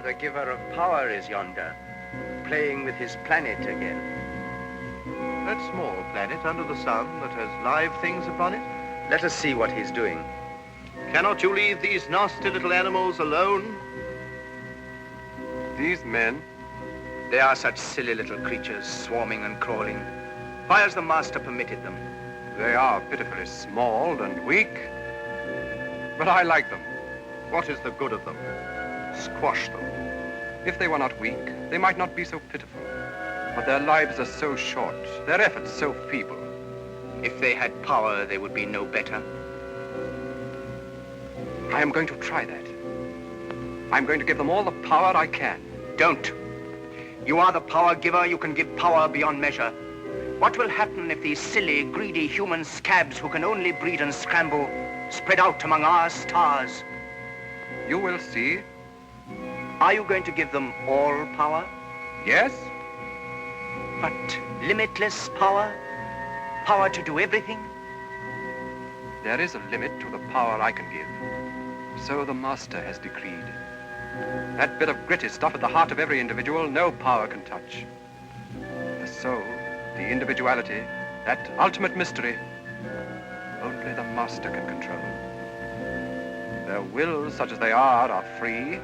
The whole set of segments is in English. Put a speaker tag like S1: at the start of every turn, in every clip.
S1: Lothar, the giver of power, is yonder, playing with his planet again.
S2: That small planet under the sun that has live things upon it?
S1: Let us see what he's doing.
S2: Cannot you leave these nasty little animals alone?
S3: These men?
S1: They are such silly little creatures, swarming and crawling. Why has the master permitted them?
S3: They are pitifully small and weak, but I like them.
S2: What is the good of them?
S3: Squash them. If they were not weak, they might not be so pitiful. But their lives are so short, their efforts so feeble.
S1: If they had power, they would be no better.
S3: I am going to try that. I'm going to give them all the power I can.
S1: Don't. You are the power giver. You can give power beyond measure. What will happen if these silly, greedy human scabs who can only breed and scramble spread out among our stars?
S3: You will see.
S1: Are you going to give them all power?
S3: Yes.
S1: But limitless power? Power to do everything?
S3: There is a limit to the power I can give. So the master has decreed. That bit of gritty stuff at the heart of every individual, no power can touch. The soul, the individuality, that ultimate mystery, only the master can control. Their wills, such as they are free,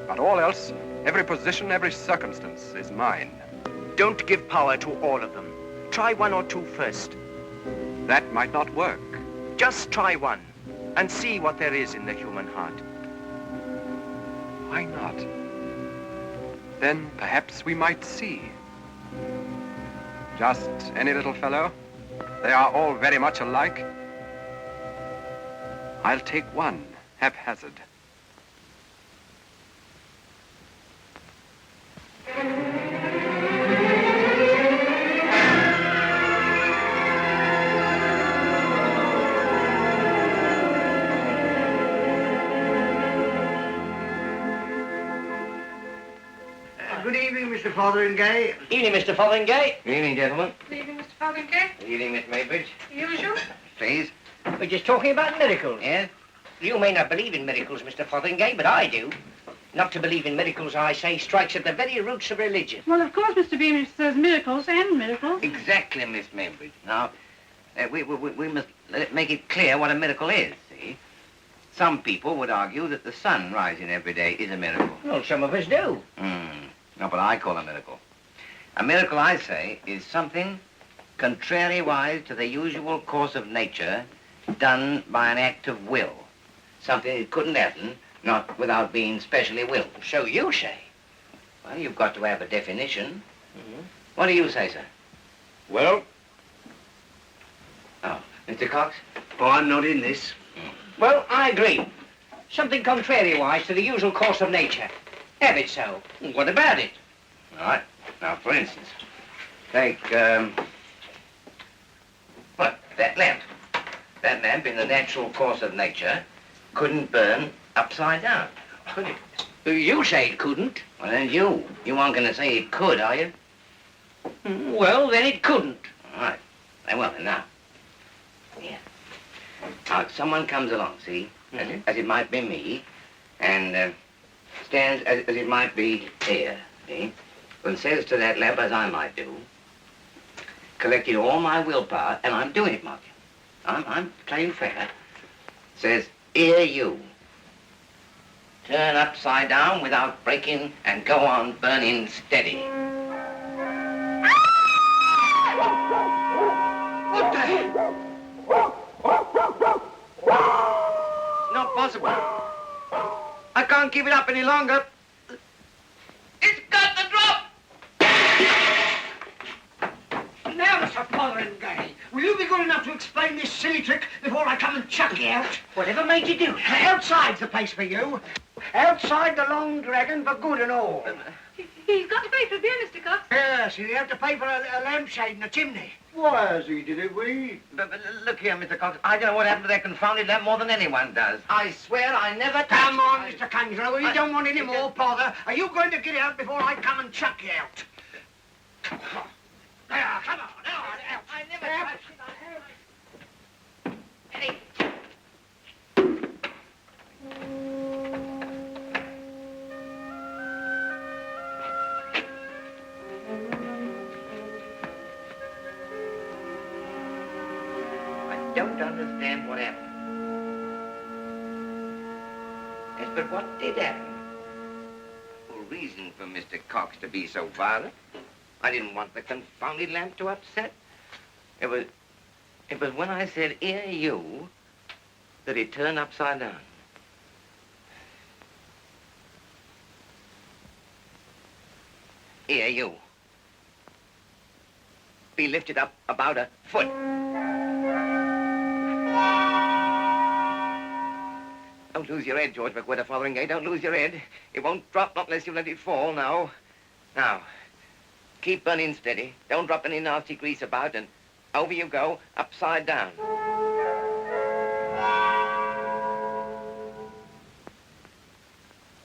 S3: but all else, every position, every circumstance is mine.
S1: Don't give power to all of them. Try one or two first.
S3: That might not work.
S1: Just try one and see what there is in the human heart.
S3: Why not? Then perhaps we might see. Just any little fellow. They are all very much alike. I'll take one, haphazard.
S4: Good evening, Mr. Fotheringay.
S5: Evening, Mr. Fotheringay.
S6: Good evening, gentlemen.
S7: Good evening, Mr. Fotheringay.
S6: Good evening, Miss Maybridge.
S7: Usual.
S6: Please.
S5: We're just talking about miracles.
S6: Yes?
S5: You may not believe in miracles, Mr. Fotheringay, but I do. Not to believe in miracles, I say, strikes at the very roots of religion.
S7: Well, of course, Mr. Beamish says miracles and miracles.
S6: Exactly, Miss Maybridge. Now, we must make it clear what a miracle is, see? Some people would argue that the sun rising every day is a miracle.
S5: Well, some of us do.
S6: Not what I call a miracle. A miracle, I say, is something contrariwise to the usual course of nature done by an act of will. Something that couldn't happen, not without being specially willed.
S5: So you say.
S6: Well, you've got to have a definition. What do you say, sir?
S4: Well?
S6: Oh, Mr. Cox?
S4: Oh, I'm not in this.
S5: Well, I agree. Something contrariwise to the usual course of nature. Have it so. What about it?
S6: All right. Now, for instance, take, what, that lamp. That lamp, in the natural course of nature, couldn't burn upside down, could it?
S5: You say it couldn't.
S6: Well, then you aren't going to say it could, are you?
S5: Well, then it couldn't.
S6: All right. Well, then now. Yeah. Now, someone comes along, see, as it might be me, and stands as it might be here, see, and says to that lamp, as I might do, collecting all my willpower, and I'm doing it, mark you. I'm playing fair. Says, here you. Turn upside down without breaking and go on burning steady.
S5: What the hell?
S6: Not possible. I can't keep it up any longer. It's got to drop!
S4: Now, Mr. Fotheringay, will you be good enough to explain this silly trick before I come and chuck you out?
S5: Whatever made you do it?
S4: Outside's the place for you. Outside the Long Dragon for good and all.
S7: He's got to pay for beer, Mr. Cox.
S4: Yes, you have to pay for a lampshade and a chimney.
S2: Why has he did it, we?
S6: But look here, Mr. Cox, I don't know what happened to that confounded lamp more than anyone does. I swear I never touched
S4: Come
S6: it.
S4: on, Mr. Conjurer, we don't want any more bother. Are you going to get out before I come and chuck you out? Come on. There, come on, out.
S6: I never touched it. Hey. don't understand what happened. Yes, but what did happen? No reason for Mr. Cox to be so violent. I didn't want the confounded lamp to upset. It was when I said, "Here, you," that it turned upside down. Here, you. Be lifted up about a foot. Don't lose your head, George Fotheringay. Don't lose your head. It won't drop not unless you let it fall now. Now, keep burning steady. Don't drop any nasty grease about, and over you go, upside down.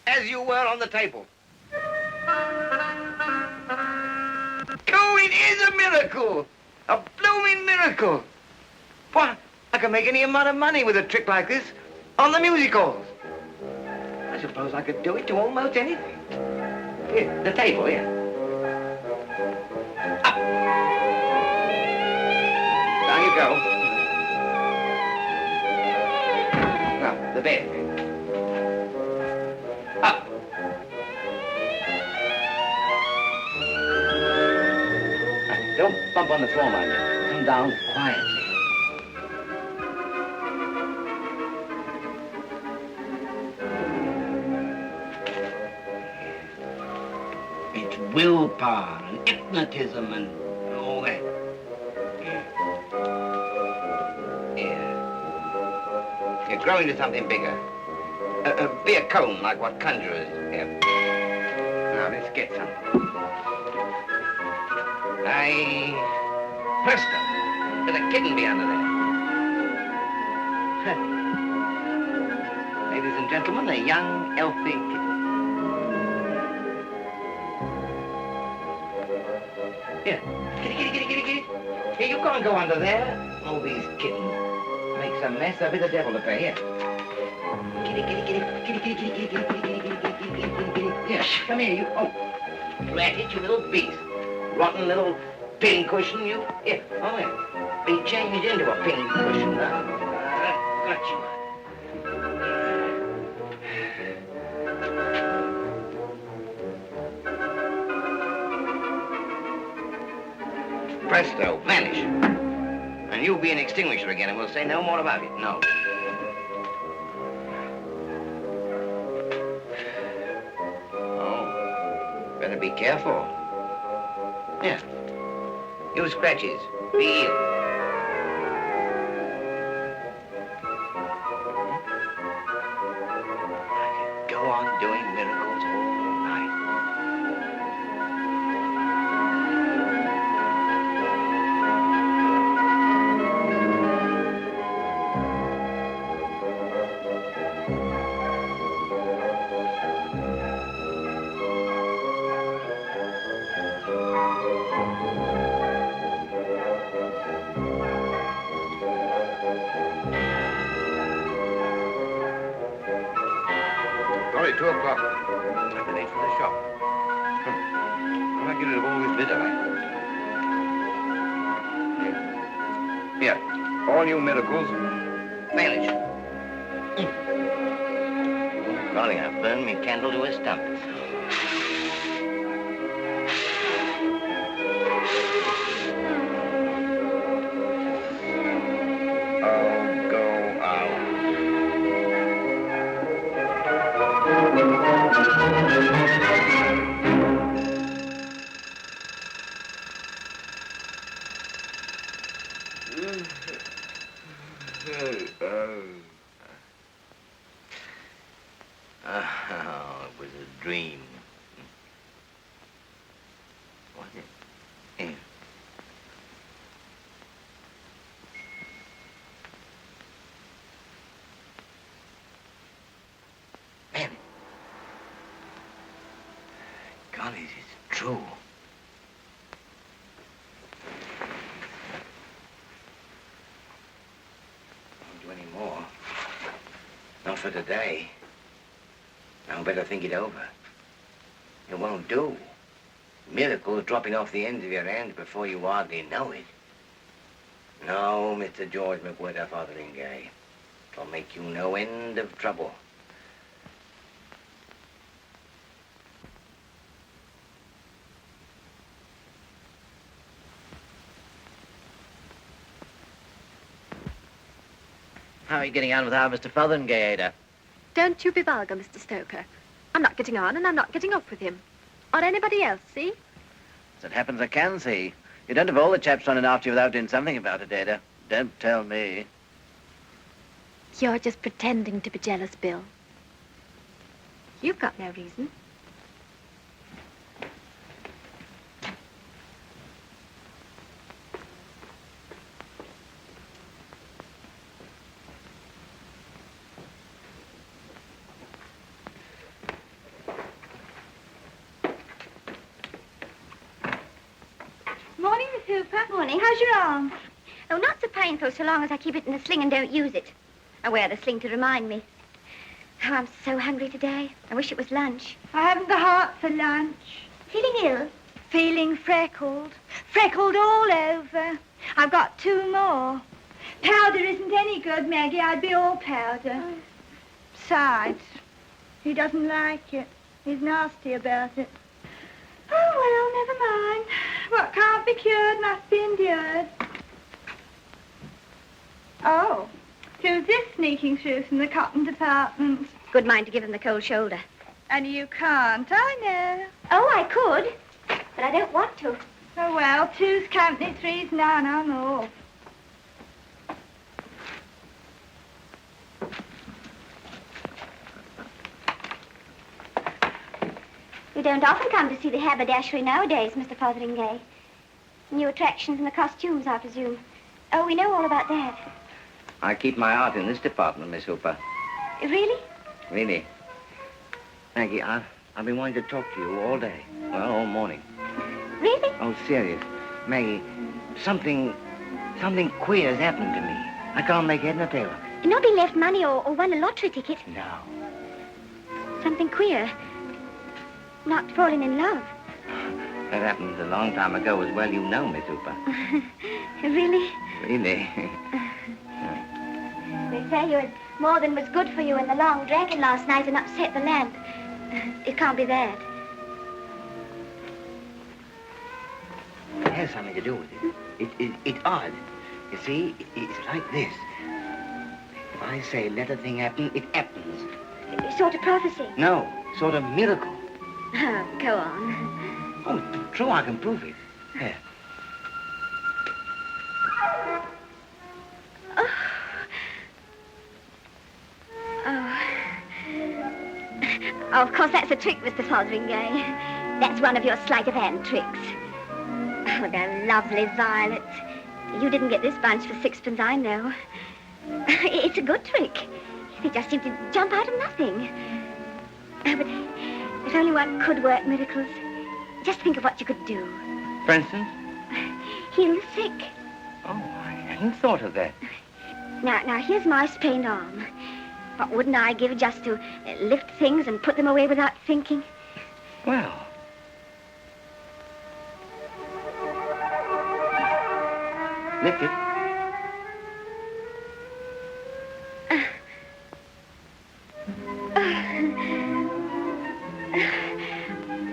S6: As you were on the table. Oh, it is a miracle! A blooming miracle! Why, I can make any amount of money with a trick like this on the music halls. I suppose I could do it to almost anything. Here, the table, here. Up. Down you go. Now, the bed. Up. Now, don't bump on the floor, my dear. Come down quietly. It's willpower and hypnotism and all that. Yeah. You're growing to something bigger. Be a cone like what conjurers have. Now, let's get some. Presto. There's a kitten be under there. Ladies and gentlemen, a young, healthy kitten. Here, kitty. Here, you can't go under there. All these kittens makes a mess. There'll be the devil to pay. Here. Kitty. Here, come here, you. Oh, rat it, you little beast. Rotten little pincushion, you. Here, oh, here. Be changed into a pincushion now. Got you. Presto, vanish. And you'll be an extinguisher again, and we'll say no more about it. No. Oh, better be careful. Yeah. You scratches. Be healed. I could go on doing miracles all night. Sorry, 2 o'clock. I'm late for the shop. How do I get rid of all this litter? Here, all you miracles, vanish. Darling, I've burned me candle to a stump. Oh, go out. Oh, it was a dream. Was it? Yeah. Man. Golly, it's true. Won't do any more. Not for today. Now, better think it over. It won't do. Miracles dropping off the ends of your hands before you hardly know it. No, Mr. George McWhirter Fotheringay. It'll make you no end of trouble. How are you getting on with our Mr. Fotheringay, Ada?
S8: Don't you be vulgar, Mr. Stoker. I'm not getting on and I'm not getting off with him. Or anybody else, see?
S6: As it happens, I can see. You don't have all the chaps running after you without doing something about it, Ada. Don't tell me.
S8: You're just pretending to be jealous, Bill. You've got no reason.
S7: Morning, Miss Hooper.
S9: Morning. How's your arm? Oh, not so painful so long as I keep it in a sling and don't use it. I wear the sling to remind me. Oh, I'm so hungry today. I wish it was lunch.
S7: I haven't the heart for lunch.
S9: Feeling ill?
S7: Feeling freckled. Freckled all over. I've got 2 more. Powder isn't any good, Maggie. I'd be all powder. Besides, he doesn't like it. He's nasty about it. Oh, well, never mind. What can't be cured must be endured. Oh, who's this sneaking through from the cotton department?
S9: Good mind to give him the cold shoulder.
S7: And you can't, I know.
S9: Oh, I could, but I don't want to.
S7: Oh, well, 2's company, 3's none. I'm off.
S9: You don't often come to see the haberdashery nowadays, Mr. Fotheringay. New attractions in the costumes, I presume. Oh, we know all about that.
S6: I keep my art in this department, Miss Hooper.
S9: Really?
S6: Really. Maggie, I've been wanting to talk to you all day. Well, all morning.
S9: Really?
S6: Oh, serious. Maggie, something queer has happened to me. I can't make head nor tail of it.
S9: Nobody left money or won a lottery ticket.
S6: No.
S9: Something queer. Not falling in love.
S6: That happened a long time ago as well you know, Miss Hooper.
S9: Really?
S6: Really?
S9: They say you had more than was good for you in the long dragon last night and upset the lamp. It can't be that.
S6: It has something to do with it. It's odd. You see, it's like this. If I say let a thing happen, it happens.
S9: Sort of prophecy.
S6: No, sort of miracle.
S9: Oh, go on.
S6: Oh, true, I can prove it. Here.
S9: Oh. Oh. Oh, of course, that's a trick, Mr. Fotheringay. That's one of your sleight of hand tricks. Oh, they're lovely violets. You didn't get this bunch for 6pence, I know. It's a good trick. They just seem to jump out of nothing. Oh, but if only one could work miracles. Just think of what you could do.
S6: For instance?
S9: Heal the sick.
S6: Oh, I hadn't thought of that.
S9: Now, here's my sprained arm. What wouldn't I give just to lift things and put them away without thinking?
S6: Well. Lift it.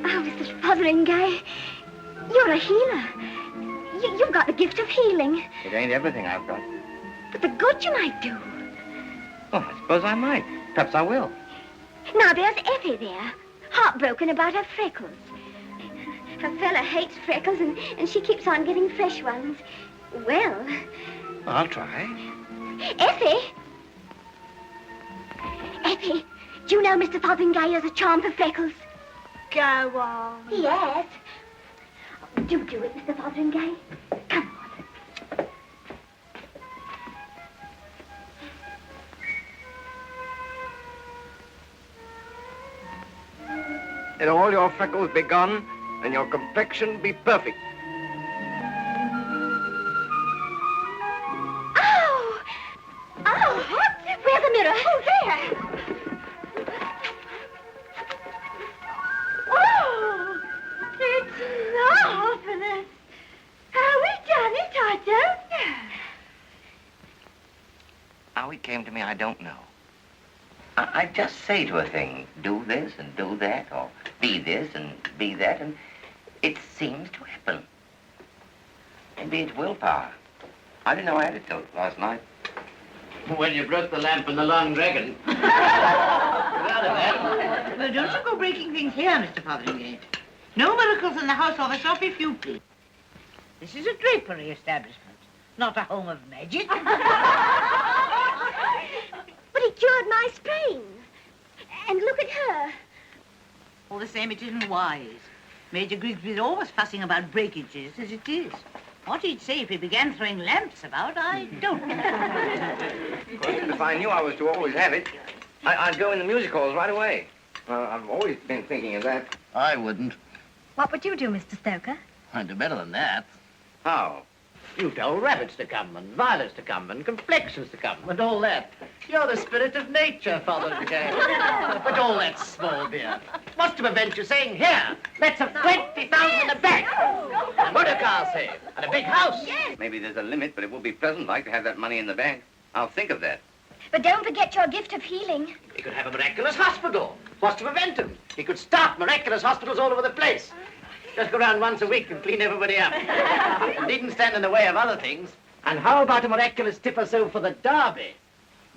S9: Oh, Mr. Fotheringay, you're a healer. You've got the gift of healing.
S6: It ain't everything I've got.
S9: But the good you might do.
S6: Oh, I suppose I might. Perhaps I will.
S9: Now, there's Effie there, heartbroken about her freckles. Her fella hates freckles, and she keeps on getting fresh ones. Well...
S6: I'll try.
S9: Effie! Effie, do you know Mr. Fotheringay has a charm for freckles?
S7: Go on.
S9: Yes. Oh, do it, Mr. Fotheringay. Come on.
S3: And all your freckles be gone, and your complexion be perfect.
S9: Oh! Oh, what? Where's the mirror? Oh, there. Oh, it's marvelous. How we done it, I don't know.
S6: came to me, I don't know. I just say to a thing, do this and do that, or be this and be that, and it seems to happen. Maybe it's willpower. I didn't know I had it till last night.
S5: When you broke the lamp and the long dragon.
S4: Well, don't you go breaking things here, Mr. Fotheringay. No miracles in the house or the shop, if you please. This is a drapery establishment, not a home of magic.
S9: But it cured my sprain. And look at her.
S4: All the same, it isn't wise. Major Grigsby's always fussing about breakages as it is. What he'd say if he began throwing lamps about, I don't know.
S6: Of course, if I knew I was to always have it, I'd go in the music halls right away. I've always been thinking of that.
S10: I wouldn't.
S8: What would you do, Mr. Stoker?
S10: I'd do better than that.
S6: How?
S5: You told rabbits to come, and violets to come, and complexions to come, and all that. You're the spirit of nature, Fotheringay. But all that small beer. What's to prevent you saying, here, let's have 20,000 in the bank. A motor car, say, and a big house.
S9: Yes.
S6: Maybe there's a limit, but it would be pleasant like to have that money in the bank. I'll think of that.
S9: But don't forget your gift of healing.
S5: He could have a miraculous hospital. What's to prevent him? He could start miraculous hospitals all over the place. Just go round once a week and clean everybody up. And needn't stand in the way of other things. And how about a miraculous tip or so for the Derby?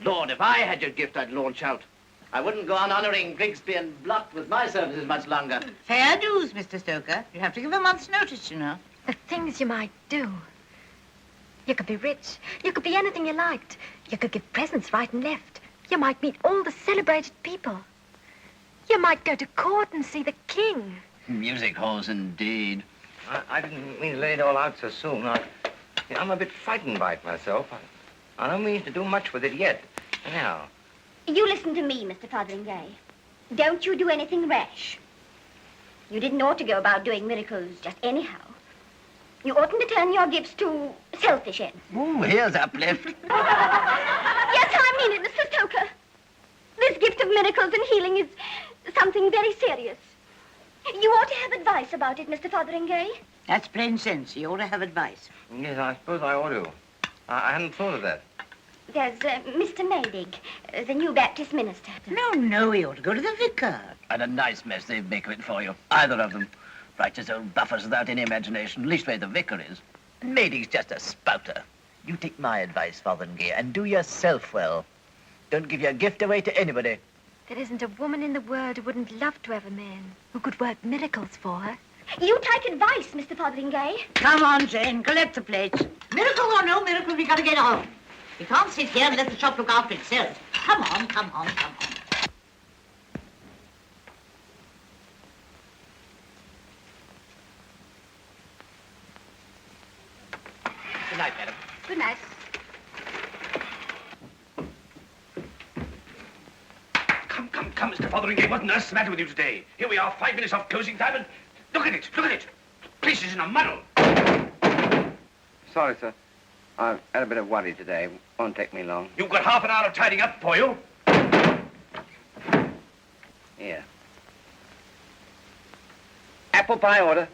S5: Lord, if I had your gift, I'd launch out. I wouldn't go on honouring Grigsby and Block with my services much longer.
S4: Fair dues, Mr. Stoker. You have to give a month's notice, you know.
S8: The things you might do. You could be rich. You could be anything you liked. You could give presents right and left. You might meet all the celebrated people. You might go to court and see the king.
S10: Music halls, indeed.
S6: I didn't mean to let it all out so soon. I'm a bit frightened by it myself. I don't mean to do much with it yet. Now.
S9: You listen to me, Mr. Fotheringay. Don't you do anything rash. You didn't ought to go about doing miracles just anyhow. You oughtn't to turn your gifts to selfish ends.
S10: Ooh, here's uplift.
S9: Yes, I mean it, Mr. Stoker. This gift of miracles and healing is something very serious. You ought to have advice about it, Mr. Fotheringay.
S4: That's plain sense. You ought to have advice.
S6: Yes, I suppose I ought to. I hadn't thought of that.
S9: There's Mr. Maydig, the new Baptist minister.
S4: No, he ought to go to the vicar.
S10: And a nice mess they'd make of it for you, either of them. Righteous old buffers without any imagination, leastway the vicar is. And Maiding's just a spouter. You take my advice, Fotheringay, and do yourself well. Don't give your gift away to anybody.
S8: There isn't a woman in the world who wouldn't love to have a man who could work miracles for her.
S9: You take advice, Mr. Fotheringay.
S4: Come on, Jane, collect the plates. Miracle or no miracle, we gotta get on. We can't sit here and let the shop look after itself. Come on, come on, come on.
S5: Good night, madam.
S9: Good night.
S11: Come, Mr. Fotheringay, what on earth's the matter with you today? Here we are, 5 minutes off closing time, and look at it. The place is in a muddle.
S6: Sorry, sir. I've had a bit of worry today. Won't take me long.
S11: You've got half an hour of tidying up for you.
S6: Here. Apple pie order.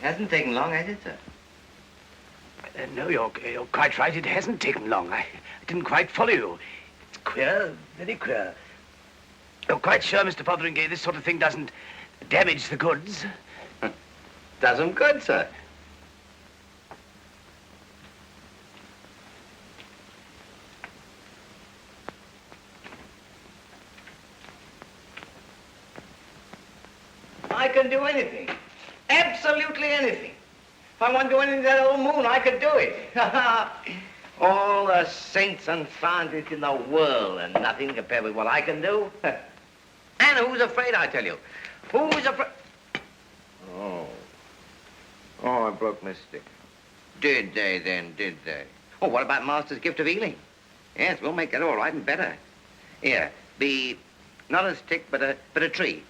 S6: Hasn't taken long, has it, sir?
S11: No, you're quite right. It hasn't taken long. I didn't quite follow you. It's queer, very queer. You're quite sure, Mr. Fotheringay, this sort of thing doesn't damage the goods?
S6: Does them good, sir. I can do anything. Absolutely anything. If I want to do anything to that old moon, I could do it. All the saints and scientists in the world and nothing compared with what I can do. And who's afraid, I tell you? Who's afraid? Oh, I broke my stick. Did they then, did they? Oh, what about Master's gift of healing? Yes, we'll make that all right and better. Here, be not a stick, but a tree.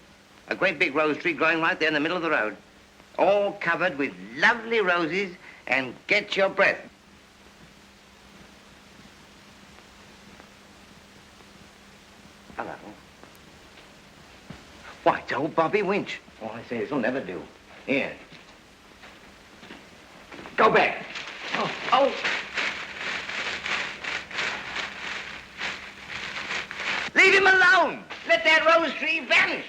S6: A great big rose tree growing right there in the middle of the road. All covered with lovely roses, and get your breath. Hello. Why, it's old Bobby Winch. Oh, I say, this'll never do. Here. Go back. Oh. Leave him alone. Let that rose tree vanish.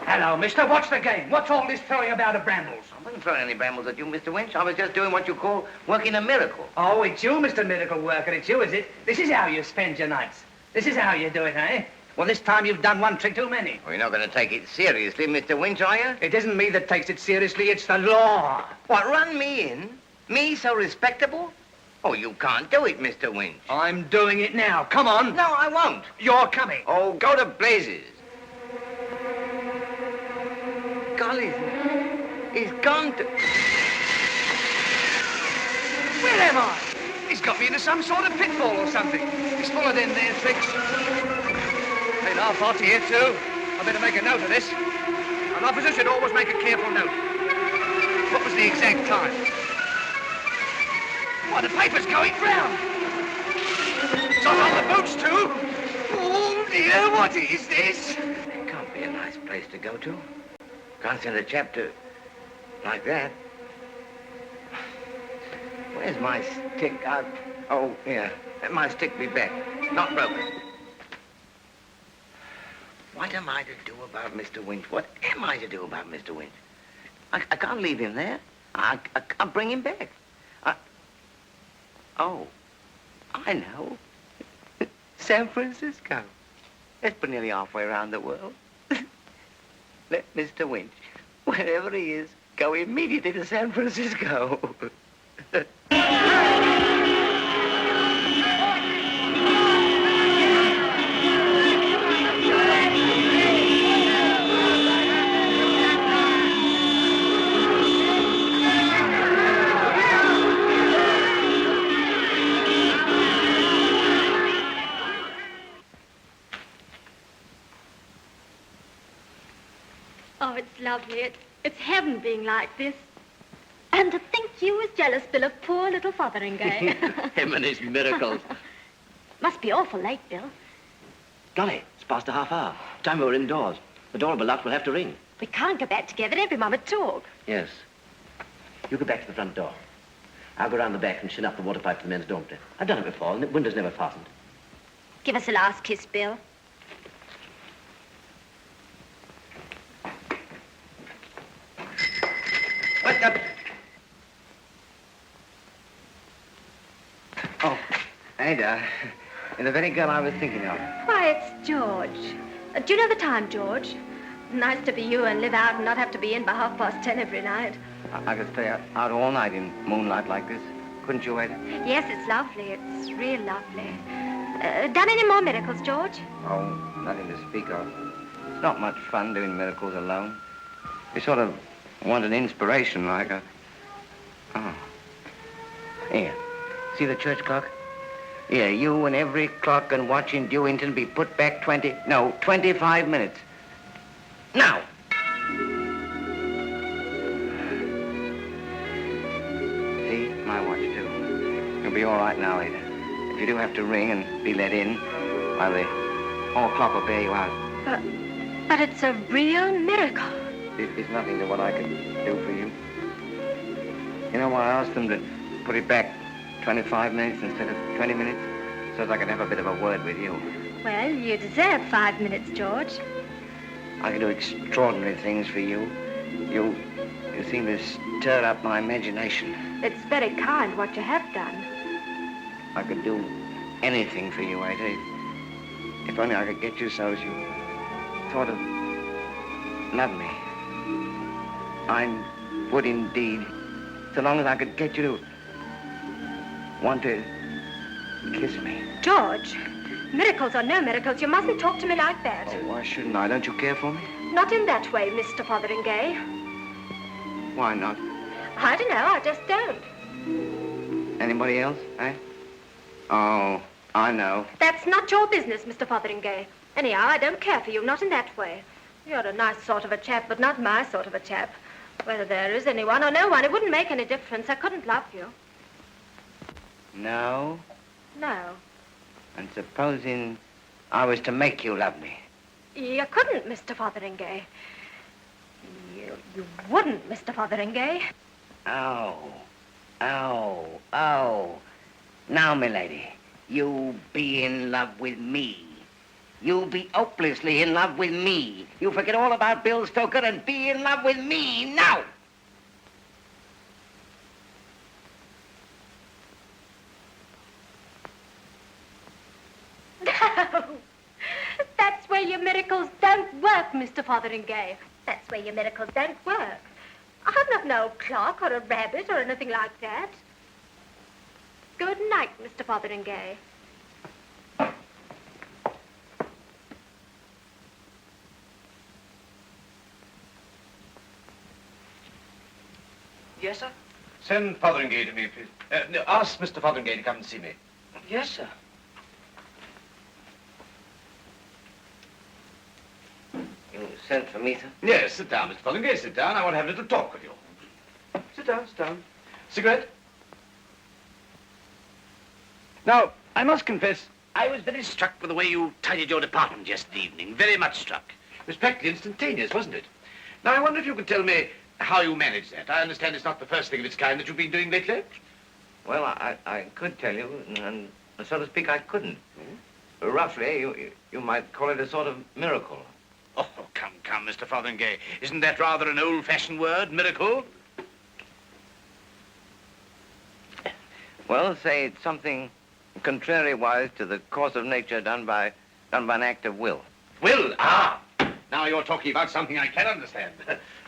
S11: Hello, mister. What's the game? What's all this throwing about of brambles?
S6: I wasn't throwing any brambles at you, Mr. Winch. I was just doing what you call working a miracle.
S11: Oh, it's you, Mr. Miracle Worker. It's you, is it? This is how you spend your nights. This is how you do it, eh? Well, this time you've done one trick too many.
S6: Well, you're not going to take it seriously, Mr. Winch, are you?
S11: It isn't me that takes it seriously. It's the law.
S6: What, run me in? Me so respectable? Oh, you can't do it, Mr. Winch.
S11: I'm doing it now. Come on.
S6: No, I won't.
S11: You're coming.
S6: Oh, go to blazes. Golly, he's gone to...
S11: Where am I? He's got me into some sort of pitfall or something. He's full of them there tricks. Hey, now, thoughts here, too. I better make a note of this. An officer should always make a careful note. What was the exact time? Why, the paper's going round. It's on the boots, too. Oh, dear, what is this?
S6: It can't be a nice place to go to. Can't send a chap to... like that. Where's my stick? Oh, here. Let my stick be back. Not broken. What am I to do about Mr. Winch? What am I to do about Mr. Winch? I can't leave him there. I can't bring him back. Oh, I know. San Francisco. That's nearly halfway around the world. Let Mr. Winch, wherever he is, go immediately to San Francisco.
S8: Oh, it's lovely. It's heaven being like this. And to think you was jealous, Bill, of poor little Fotheringay.
S10: Him and his miracles.
S8: Must be awful late, Bill.
S10: Golly, it's past a half hour. Time we were indoors. The door will be locked. We'll have to ring.
S8: We can't go back together. Every moment talk.
S10: Yes. You go back to the front door. I'll go round the back and shin up the water pipe to the men's dormitory. I've done it before, and the window's never fastened.
S8: Give us a last kiss, Bill.
S6: What the... Oh, Ada, you're the very girl I was thinking of.
S8: Why, it's George. Do you know the time, George? Nice to be you and live out and not have to be in by 10:30 every night.
S6: I could stay out all night in moonlight like this. Couldn't you, Ada?
S8: Yes, it's lovely. It's real lovely. Done any more miracles, George?
S6: Oh, nothing to speak of. It's not much fun doing miracles alone. You sort of want an inspiration, like a... Oh. Here, see the church clock? Yeah, you and every clock and watch in Dewington be put back 25 minutes. Now! See, my watch, too. You'll be all right now, Ada. If you do have to ring and be let in, why, the hall clock will bear you out.
S8: But it's a real miracle.
S6: It's nothing to what I can do for you. You know why I asked them to put it back 25 minutes instead of 20 minutes? So that I can have a bit of a word with you.
S8: Well, you deserve 5 minutes, George.
S6: I can do extraordinary things for you. You seem to stir up my imagination.
S8: It's very kind what you have done.
S6: I could do anything for you, Ada. If only I could get you so as you sort of love me. I would indeed, so long as I could get you to want to kiss me.
S8: George, miracles or no miracles, you mustn't talk to me like that.
S6: Oh, why shouldn't I? Don't you care for me?
S8: Not in that way, Mr. Fotheringay.
S6: Why not?
S8: I don't know, I just don't.
S6: Anybody else, eh? Oh, I know.
S8: That's not your business, Mr. Fotheringay. Anyhow, I don't care for you, not in that way. You're a nice sort of a chap, but not my sort of a chap. Whether there is anyone or no one, it wouldn't make any difference. I couldn't love you.
S6: No?
S8: No.
S6: And supposing I was to make you love me?
S8: You couldn't, Mr. Fotheringay. You wouldn't, Mr. Fotheringay.
S6: Oh. Now, milady, you be in love with me. You be hopelessly in love with me. You forget all about Bill Stoker and be in love with me now.
S8: No. That's where your miracles don't work, Mr. Fotheringay. That's where your miracles don't work. I'm not an old clock or a rabbit or anything like that. Good night, Mr. Fotheringay.
S11: Yes, sir?
S2: Send Fotheringay to me, please. No, ask Mr. Fotheringay to come and see me.
S11: Yes, sir.
S6: You sent for me, sir?
S2: Yes, sit down, Mr. Fotheringay, sit down. I want to have a little talk with you. Sit down, sit down. Cigarette?
S11: Now, I must confess, I was very struck with the way you tidied your department yesterday evening. Very much struck.
S2: It was practically instantaneous, wasn't it? Now, I wonder if you could tell me how you managed that. I understand it's not the first thing of its kind that you've been doing lately.
S6: Well, I could tell you, and so to speak, I couldn't. Roughly, you might call it a sort of miracle.
S11: Oh, come, Mr. Fotheringay. Isn't that rather an old-fashioned word, miracle?
S6: Well, say it's something contrary-wise to the course of nature done by an act of will.
S2: Will? Ah! Now you're talking about something I can understand.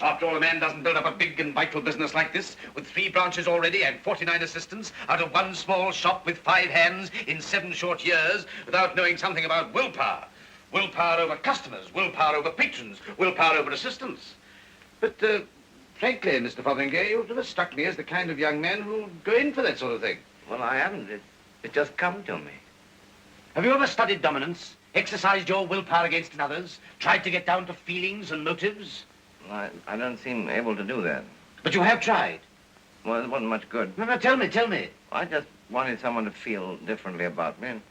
S2: After all, a man doesn't build up a big and vital business like this with 3 branches already and 49 assistants out of 1 small shop with 5 hands in 7 short years without knowing something about willpower. Willpower over customers, willpower over patrons, willpower over assistants. But, frankly, Mr. Fotheringay, you've never struck me as the kind of young man who'll go in for that sort of thing.
S6: Well, I haven't. It just come to me.
S11: Have you ever studied dominance? Exercised your willpower against another's? Tried to get down to feelings and motives?
S6: Well, I don't seem able to do that.
S11: But you have tried.
S6: Well, it wasn't much good.
S11: No, tell me.
S6: I just wanted someone to feel differently about me. And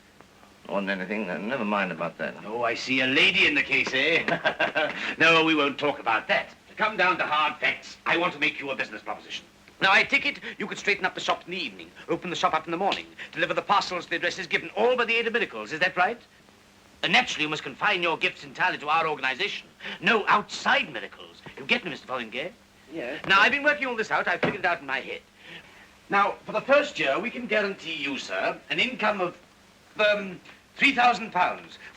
S6: more than anything, never mind about that.
S11: Oh, I see a lady in the case, eh? No, we won't talk about that. To come down to hard facts, I want to make you a business proposition. Now, I take it you could straighten up the shop in the evening, open the shop up in the morning, deliver the parcels to the addresses given, all by the aid of miracles. Is that right? And naturally, you must confine your gifts entirely to our organization. No outside miracles. You get me, Mr. Fotheringay?
S6: Yes.
S11: Now, I've been working all this out. I've figured it out in my head. Now, for the first year, we can guarantee you, sir, an income of, £3,000.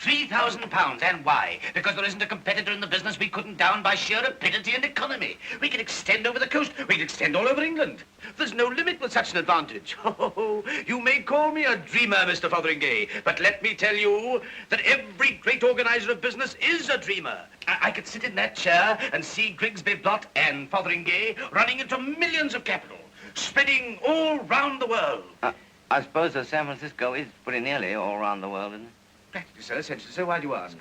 S11: £3,000. And why? Because there isn't a competitor in the business we couldn't down by sheer rapidity and economy. We can extend over the coast. We can extend all over England. There's no limit with such an advantage. Oh, you may call me a dreamer, Mr. Fotheringay, but let me tell you that every great organizer of business is a dreamer. I could sit in that chair and see Grigsby Blott and Fotheringay running into millions of capital, spreading all round the world.
S6: I suppose that San Francisco is pretty nearly all around the world, isn't it?
S2: Practically, sir, essentially. So why do you ask?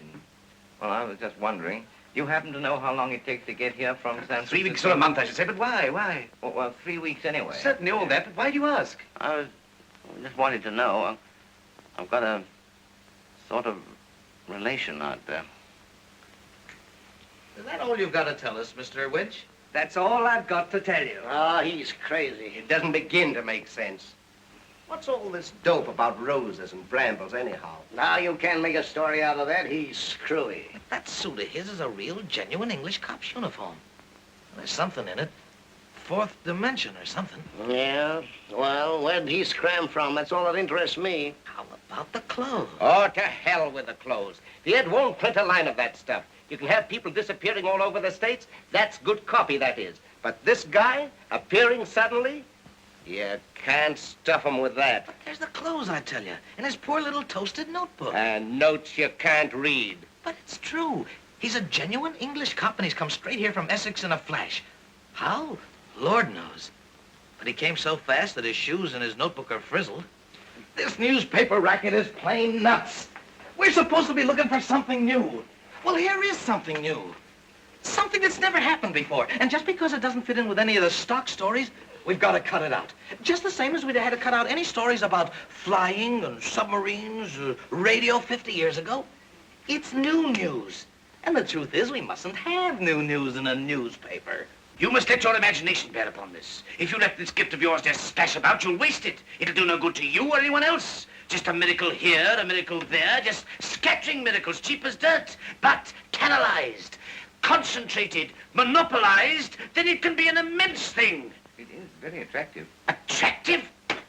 S6: Well, I was just wondering. Do you happen to know how long it takes to get here from San Francisco?
S2: 3 weeks or a month, I should say. But why?
S6: Well, 3 weeks anyway.
S2: Certainly all that, but why do you ask?
S6: I just wanted to know. I've got a sort of relation out there.
S2: Is that all you've got to tell us, Mr. Winch?
S1: That's all I've got to tell you.
S5: Ah, he's crazy. It doesn't begin to make sense. What's all this dope about roses and brambles, anyhow? Now you can't make a story out of that. He's screwy.
S12: That suit of his is a real, genuine English cop's uniform. There's something in it. 4th dimension or something.
S5: Yeah? Well, where'd he scram from? That's all that interests me.
S12: How about the clothes?
S5: Oh, to hell with the clothes. The Ed won't print a line of that stuff. You can have people disappearing all over the States. That's good copy, that is. But this guy appearing suddenly? You can't stuff him with that.
S12: But there's the clothes, I tell you, and his poor little toasted notebook.
S5: And notes you can't read.
S12: But it's true. He's a genuine English cop, and he's come straight here from Essex in a flash. How? Lord knows. But he came so fast that his shoes and his notebook are frizzled.
S2: This newspaper racket is plain nuts. We're supposed to be looking for something new. Well, here is something new. Something that's never happened before. And just because it doesn't fit in with any of the stock stories, we've got to cut it out. Just the same as we'd had to cut out any stories about flying and submarines, radio 50 years ago. It's new news. And the truth is, we mustn't have new news in a newspaper. You must let your imagination bear upon this. If you let this gift of yours just splash about, you'll waste it. It'll do no good to you or anyone else. Just a miracle here, a miracle there, just scattering miracles, cheap as dirt. But canalized, concentrated, monopolized, then it can be an immense thing.
S6: It is very attractive.
S2: Attractive?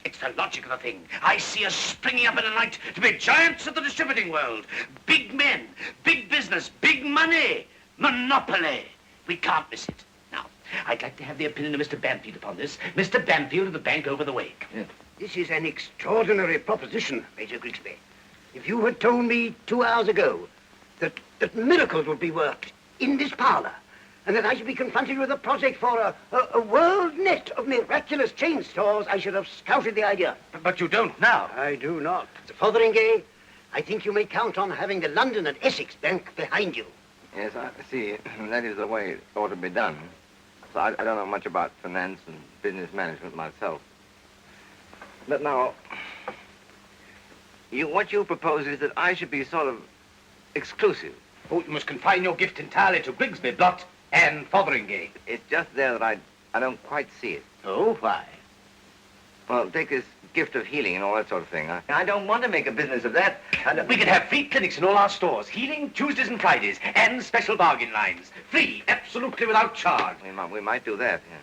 S2: It's the logic of the thing. I see us springing up in the night to be giants of the distributing world. Big men, big business, big money, monopoly. We can't miss it. Now, I'd like to have the opinion of Mr. Banfield upon this. Mr. Banfield of the bank over the way.
S6: Yes.
S11: This is an extraordinary proposition, Major Grigsby. If you had told me 2 hours ago that miracles would be worked in this parlor, and that I should be confronted with a project for a world net of miraculous chain stores, I should have scouted the idea.
S2: But you don't now.
S11: I do not. Mr. Fotheringay, I think you may count on having the London and Essex Bank behind you.
S6: Yes, I see. That is the way it ought to be done. So I don't know much about finance and business management myself. But now, what you propose is that I should be sort of exclusive.
S2: Oh, you must confine your gift entirely to Grigsby, Blott, and Fotheringay.
S6: It's just there that I don't quite see it.
S5: Oh, why?
S6: Well, take this gift of healing and all that sort of thing. I don't want to make a business of that.
S2: We could have free clinics in all our stores, healing Tuesdays and Fridays, and special bargain lines. Free, absolutely without charge.
S6: We might do that, yeah.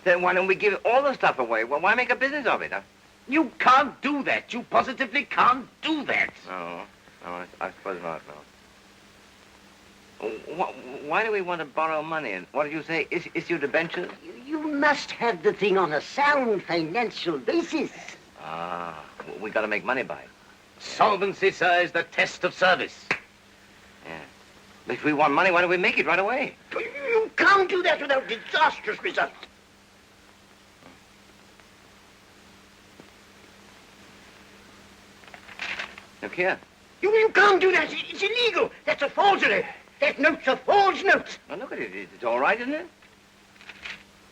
S6: Then why don't we give all the stuff away? Well, why make a business of it, huh?
S2: You can't do that. You positively can't do that.
S6: No, I suppose not, no. Why do we want to borrow money? And what did you say? Issue debentures?
S11: You must have the thing on a sound financial basis.
S6: Ah, we got to make money by it.
S2: Solvency, sir, is the test of service.
S6: Yeah. But if we want money, why don't we make it right away?
S11: You can't do that without disastrous results.
S6: Look here.
S11: You can't do that. It's illegal. That's a forgery. That note's a forged note.
S6: Well, look at it. It's all right, isn't it?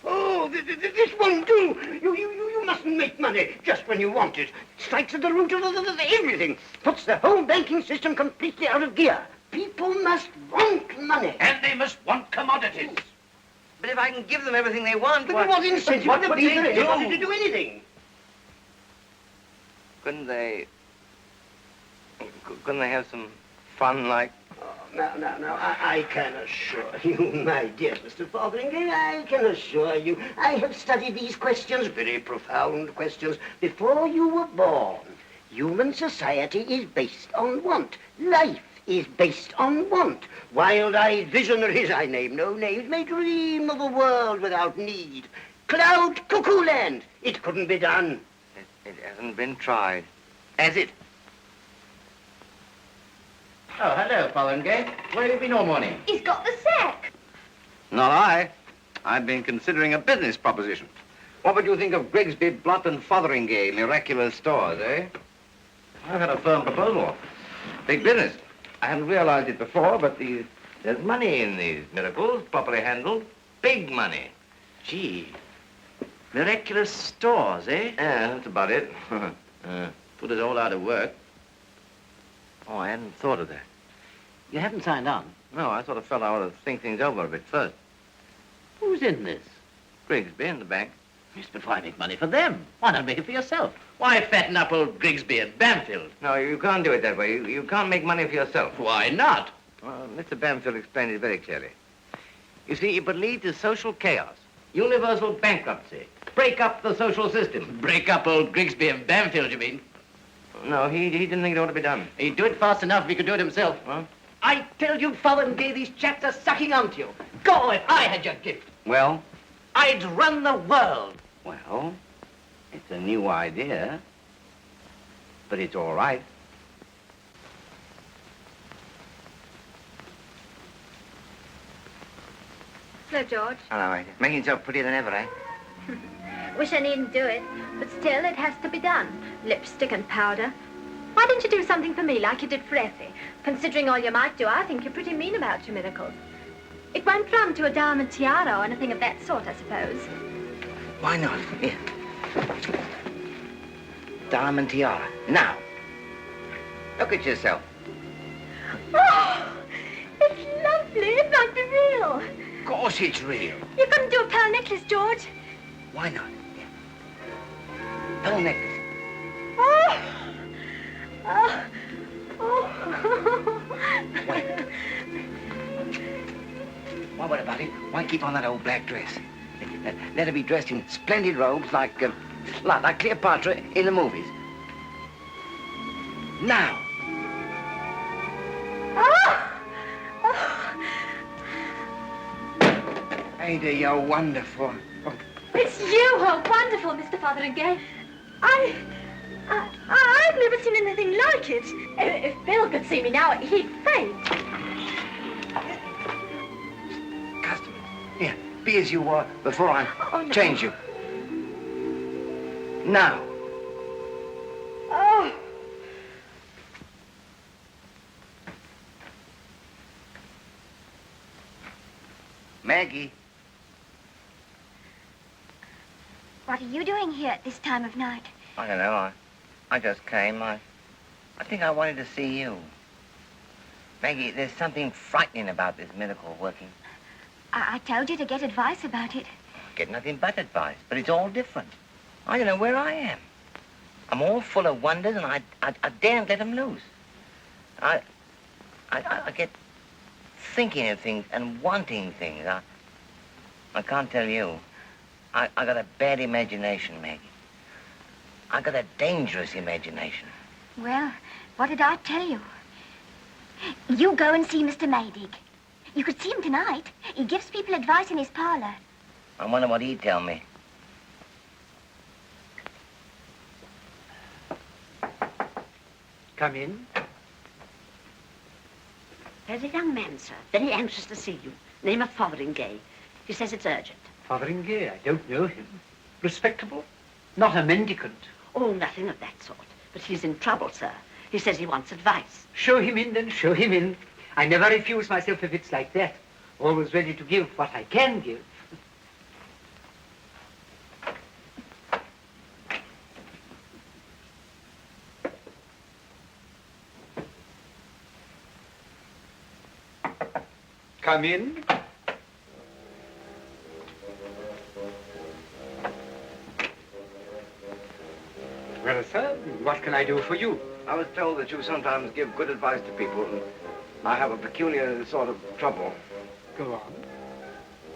S11: Oh, this won't do. You mustn't make money just when you want it. Strikes at the root of everything. Puts the whole banking system completely out of gear. People must want money.
S2: And they must want commodities.
S6: But if I can give them everything they want,
S11: But what incentive would there be for anybody to do anything?
S6: Couldn't they have some fun, like?
S11: Now, I can assure you, my dear Mr. Fotheringay, I can assure you, I have studied these questions, very profound questions, before you were born. Human society is based on want. Life is based on want. Wild-eyed visionaries, I name no names, may dream of a world without need. Cloud cuckoo land, it couldn't be done.
S6: It hasn't been tried, has it?
S5: Oh, hello, Fotheringay. Where have you been all morning?
S7: He's got the sack.
S6: Not I. I've been considering a business proposition. What would you think of Grigsby, Blott, and Fotheringay, miraculous stores, eh? I've had a firm proposal. Big business. I hadn't realized it before, but there's money in these miracles, properly handled. Big money.
S5: Gee, miraculous stores, eh?
S6: Yeah, that's about it.
S5: Put us all out of work.
S6: Oh, I hadn't thought of that.
S5: You haven't signed on.
S6: No, I sort of felt I ought to think things over a bit first.
S5: Who's in this?
S6: Grigsby in the bank.
S5: Yes, but why make money for them? Why not make it for yourself? Why fatten up old Grigsby and Banfield?
S6: No, you can't do it that way. You can't make money for yourself.
S5: Why not?
S6: Well, Mr. Banfield explained it very clearly. You see, it would lead to social chaos, universal bankruptcy, break up the social system.
S5: Break up old Grigsby and Banfield, you mean?
S6: No, he didn't think it ought to be done.
S5: He'd do it fast enough if he could do it himself.
S6: Huh?
S5: I tell you, Fotheringay, these chaps are sucking onto you. Go, if I had your gift.
S6: Well?
S5: I'd run the world.
S6: Well, it's a new idea, but it's all right.
S7: Hello, George.
S6: Hello, making yourself prettier than ever, eh?
S8: Wish I needn't do it, but still it has to be done. Lipstick and powder. Why didn't you do something for me like you did for Effie? Considering all you might do, I think you're pretty mean about your miracles. It won't run to a diamond tiara or anything of that sort, I suppose.
S6: Why not? Here. Diamond tiara. Now. Look at yourself.
S8: Oh, it's lovely. It might be real.
S6: Of course it's real.
S8: You couldn't do a pearl necklace, George.
S6: Why not? Here. Pearl necklace.
S8: Oh. Oh. Oh.
S6: Wait. Well, what about it? Why keep on that old black dress? Let her be dressed in splendid robes like Cleopatra in the movies. Now.
S8: Oh. Oh.
S6: Ada, you're wonderful. Oh.
S8: It's you who are wonderful, Mr. Fotheringay. I've never seen anything like it. If Bill could see me now, he'd faint.
S6: Customer, here, be as you were before I change you. Now.
S8: Oh.
S6: Maggie.
S9: What are you doing here at this time of night?
S6: I don't know. I just came. I think I wanted to see you. Maggie, there's something frightening about this miracle working.
S9: I told you to get advice about it.
S6: Get nothing but advice, but it's all different. I don't know where I am. I'm all full of wonders, and I daren't let them loose. I get thinking of things and wanting things. I can't tell you. I got a bad imagination, Maggie. I got a dangerous imagination.
S9: Well, what did I tell you? You go and see Mr. Maydig. You could see him tonight. He gives people advice in his parlor.
S6: I wonder what he'd tell me.
S5: Come in.
S13: There's a young man, sir, very anxious to see you. Name of Fotheringay. He says it's urgent.
S5: Fotheringay, I don't know him. Respectable? Not a mendicant.
S13: Oh, nothing of that sort. But he's in trouble, sir. He says he wants advice.
S5: Show him in, then, show him in. I never refuse myself if it's like that. Always ready to give what I can give. Come in. Well, sir, what can I do for you?
S6: I was told that you sometimes give good advice to people, and I have a peculiar sort of trouble.
S5: Go on.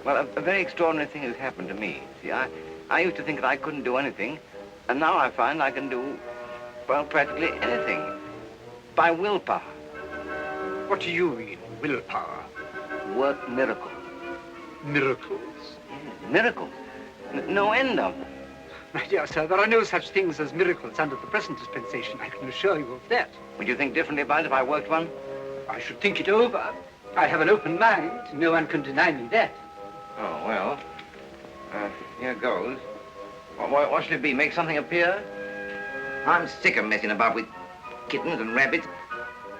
S6: Well, a very extraordinary thing has happened to me. See, I used to think that I couldn't do anything, and now I find I can do, well, practically anything. By willpower.
S5: What do you mean, willpower?
S6: Work miracles.
S5: Miracles?
S6: Yes, miracles. No end of them.
S5: My dear sir, there are no such things as miracles under the present dispensation. I can assure you of that.
S6: Would you think differently about it if I worked one?
S5: I should think it over. I have an open mind. No one can deny me that.
S6: Oh, well, here goes. What should it be? Make something appear? I'm sick of messing about with kittens and rabbits,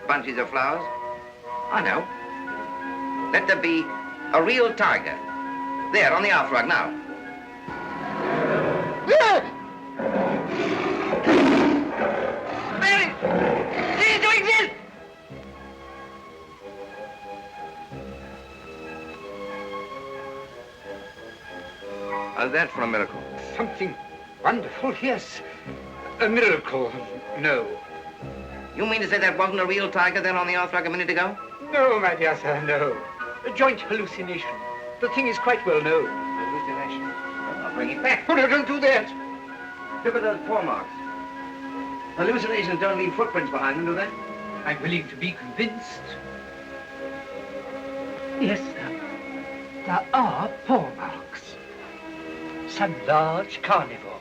S6: bunches of flowers. I know. Let there be a real tiger. There, on the hearthrug now. Mary! Cease to exist! How's that for a miracle?
S5: Something wonderful, yes. A miracle, no.
S6: You mean to say that wasn't a real tiger there on the hearthrug a minute ago?
S5: No, my dear sir, no. A joint hallucination. The thing is quite well known.
S6: Hallucination? Well, I'll bring it back.
S5: Oh, no, don't do that.
S6: Look at those paw marks. Hallucinations don't leave footprints behind them, do they?
S5: I'm willing to be convinced. Yes, sir. There are paw marks. Some large carnivore.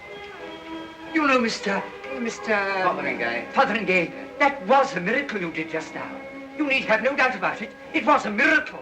S5: You know, Mr.
S6: Fotheringay.
S5: Fotheringay, that was a miracle you did just now. You need have no doubt about it. It was a miracle.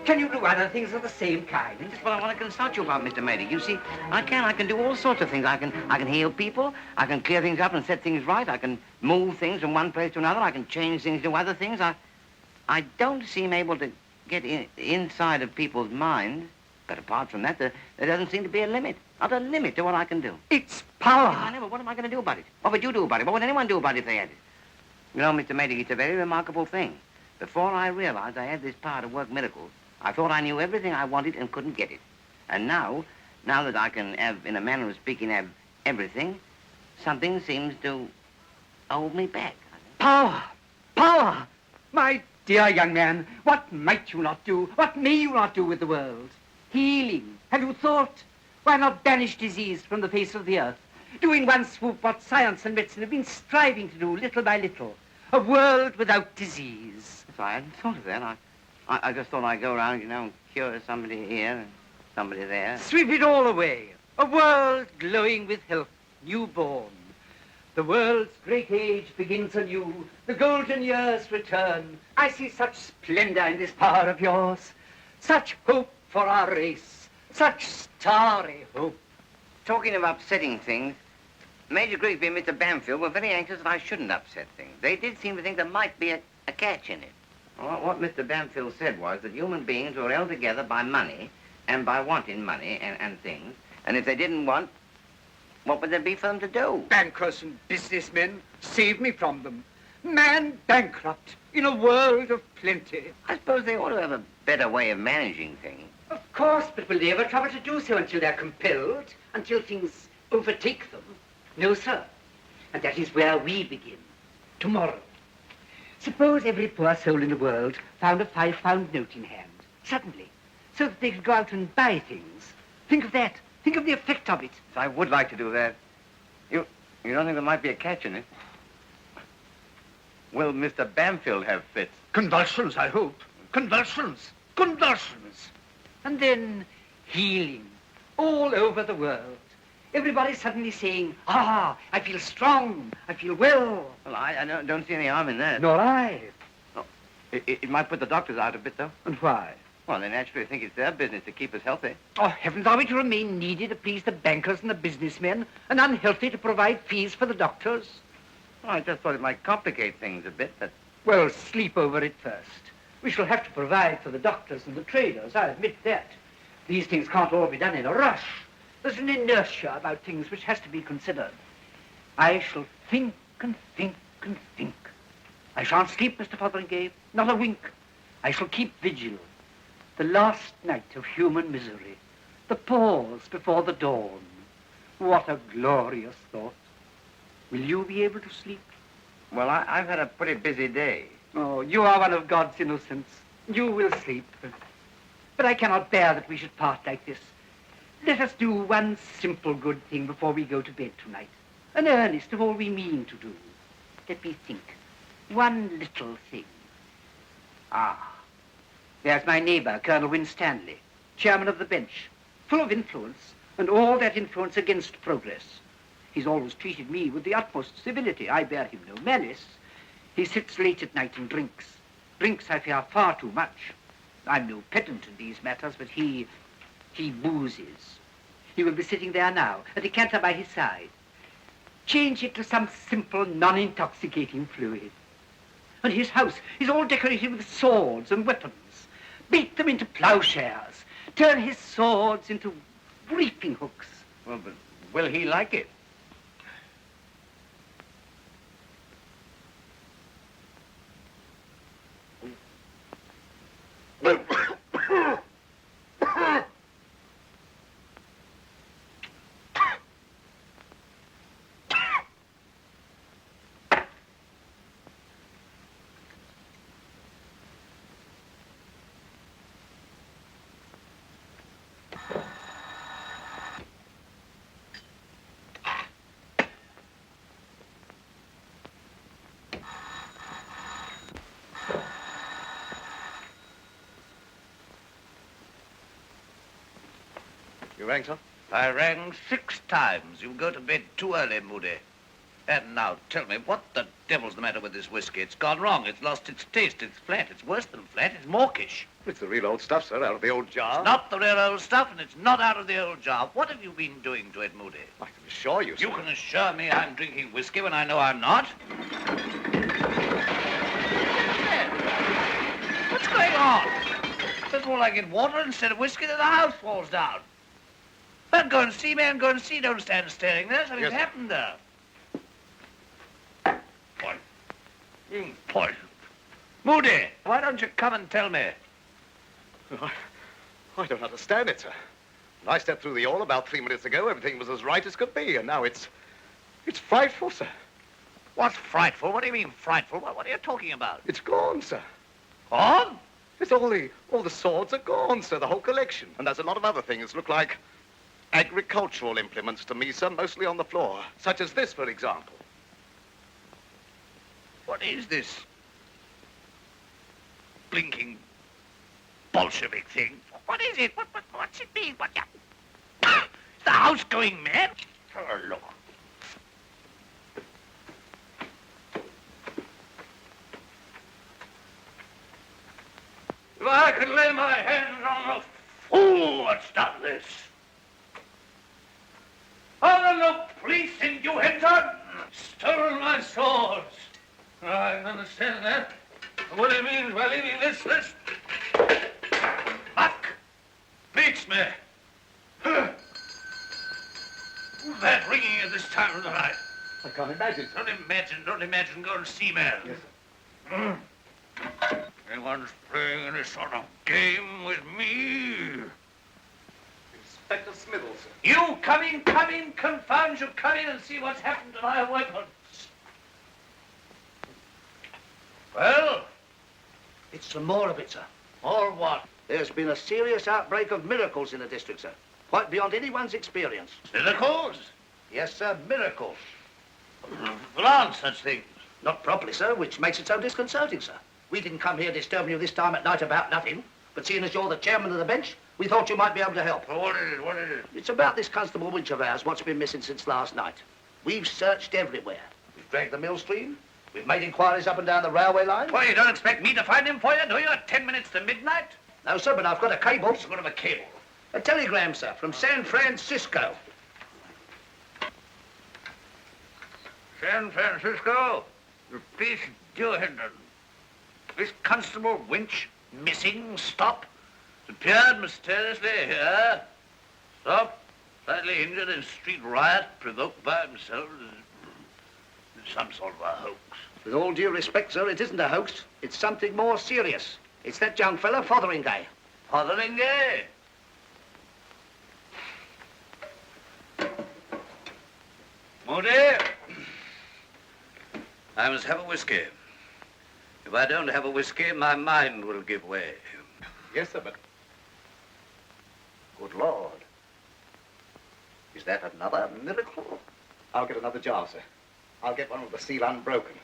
S5: Can you do other things of the same kind?
S6: That's what I want to consult you about, Mr. Mady. You see, I can do all sorts of things. I can heal people. I can clear things up and set things right. I can move things from one place to another. I can change things to other things. I don't seem able to get inside of people's minds. But apart from that, there doesn't seem to be a limit. Not a limit to what I can do.
S5: It's power.
S6: I know, but what am I going to do about it? What would you do about it? What would anyone do about it if they had it? You know, Mr. Mady, it's a very remarkable thing. Before I realized I had this power to work miracles, I thought I knew everything I wanted and couldn't get it. And now that I can have, in a manner of speaking, have everything, something seems to hold me back.
S5: Power! Power! My dear young man, what might you not do? What may you not do with the world? Healing. Have you thought? Why not banish disease from the face of the earth? Do in one swoop what science and medicine have been striving to do little by little. A world without disease.
S6: So I hadn't thought of that. I just thought I'd go around, you know, and cure somebody here and somebody there.
S5: Sweep it all away. A world glowing with health, newborn. The world's great age begins anew. The golden years return. I see such splendor in this power of yours. Such hope for our race. Such starry hope.
S6: Talking of upsetting things, Major Grigsby and Mr. Bamfield were very anxious that I shouldn't upset things. They did seem to think there might be a catch in it. What Mr. Bamfield said was that human beings were held together by money and by wanting money and things. And if they didn't want, what would there be for them to do?
S5: Bankers and businessmen, save me from them. Man bankrupt in a world of plenty.
S6: I suppose they ought to have a better way of managing things.
S5: Of course, but will they ever trouble to do so until they're compelled, until things overtake them? No, sir. And that is where we begin. Tomorrow. Suppose every poor soul in the world found a £5 note in hand, suddenly, so that they could go out and buy things. Think of that. Think of the effect of it.
S6: I would like to do that. You don't think there might be a catch in it? Will Mr. Bamfield have fits?
S5: Convulsions, I hope. Convulsions. Convulsions. And then healing all over the world. Everybody suddenly saying, I feel strong, I feel well.
S6: Well, I don't see any harm in that.
S5: Nor I.
S6: Oh, it might put the doctors out a bit, though.
S5: And why?
S6: Well, they naturally think it's their business to keep us healthy.
S5: Oh, heavens, are we to remain needy to please the bankers and the businessmen, and unhealthy to provide fees for the doctors?
S6: Well, I just thought it might complicate things a bit, but...
S5: Well, sleep over it first. We shall have to provide for the doctors and the traders, I admit that. These things can't all be done in a rush. There's an inertia about things which has to be considered. I shall think and think and think. I shan't sleep, Mr. Fotheringay, not a wink. I shall keep vigil. The last night of human misery. The pause before the dawn. What a glorious thought. Will you be able to sleep?
S6: Well, I've had a pretty busy day.
S5: Oh, you are one of God's innocents. You will sleep. But I cannot bear that we should part like this. Let us do one simple good thing before we go to bed tonight. An earnest of all we mean to do. Let me think. One little thing. There's my neighbor, Colonel Winstanley, chairman of the bench, full of influence, and all that influence against progress. He's always treated me with the utmost civility. I bear him no malice. He sits late at night and drinks. Drinks, I fear, far too much. I'm no pedant in these matters, but he boozes. He will be sitting there now, a decanter by his side. Change it to some simple, non-intoxicating fluid. And his house is all decorated with swords and weapons. Beat them into plowshares. Turn his swords into reaping hooks.
S6: Well, but will he like it?
S2: You rang, sir?
S12: I rang 6 times. You go to bed too early, Moody. And now, tell me, what the devil's the matter with this whiskey? It's gone wrong. It's lost its taste. It's flat. It's worse than flat. It's mawkish.
S2: It's the real old stuff, sir, out of the old jar.
S10: It's not the real old stuff, and it's not out of the old jar. What have you been doing to it, Moody?
S2: I can assure you, sir.
S10: You can assure me I'm drinking whiskey when I know I'm not. What's going on? First of all, I get water instead of whiskey, then the house falls down. Well, go and see, man, go and see. Don't stand staring there. Something's happened there. Poison. Poison. Moody, why don't you come and tell me?
S2: I don't understand it, sir. When I stepped through the hall about 3 minutes ago, everything was as right as could be, and now it's frightful, sir.
S10: What's frightful? What do you mean frightful? What are you talking about?
S2: It's gone, sir.
S10: Gone?
S2: It's all the swords are gone, sir, the whole collection. And there's a lot of other things look like agricultural implements to me, sir, mostly on the floor. Such as this, for example.
S10: What is this blinking Bolshevik thing? What is it? What's it mean? Is the house going mad? Oh, look. If I could lay my hands on the fool that's done this. Oh, the police in New Hampshire stolen my swords. I understand that. What it means by leaving this muck beats me. Who's that ringing at this time of the night?
S2: I can't imagine, sir.
S10: Don't imagine. Go and see, man.
S2: Yes, sir.
S10: Anyone's playing any sort of game with me?
S2: Inspector Smithers, sir.
S10: You come in, confound you, come in and see what's happened to my weapons. Well?
S5: It's some more of it, sir.
S10: More what?
S5: There's been a serious outbreak of miracles in the district, sir. Quite beyond anyone's experience.
S10: Miracles?
S5: Yes, sir, miracles.
S10: There aren't such things.
S5: Not properly, sir, which makes it so disconcerting, sir. We didn't come here disturbing you this time at night about nothing. But seeing as you're the chairman of the bench, we thought you might be able to help.
S10: Well, what is it?
S5: It's about this Constable Winch of ours, what's been missing since last night. We've searched everywhere. We've dragged the mill stream. We've made inquiries up and down the railway line.
S10: Why, you don't expect me to find him for you, do you? At 10 minutes to midnight?
S5: No, sir, but I've got a cable.
S10: What's a cable?
S5: A telegram, sir, from San Francisco.
S10: San Francisco? The police do this Constable Winch missing, stop. Appeared mysteriously here. Stop. Slightly injured in street riot provoked by himself. Some sort of a hoax.
S5: With all due respect, sir, it isn't a hoax. It's something more serious. It's that young fella, Fotheringay.
S10: Fotheringay? Moody, I must have a whiskey. If I don't have a whiskey, my mind will give way.
S2: Yes, sir, but...
S5: Good Lord. Is that another miracle?
S2: I'll get another jar, sir. I'll get one with the seal unbroken.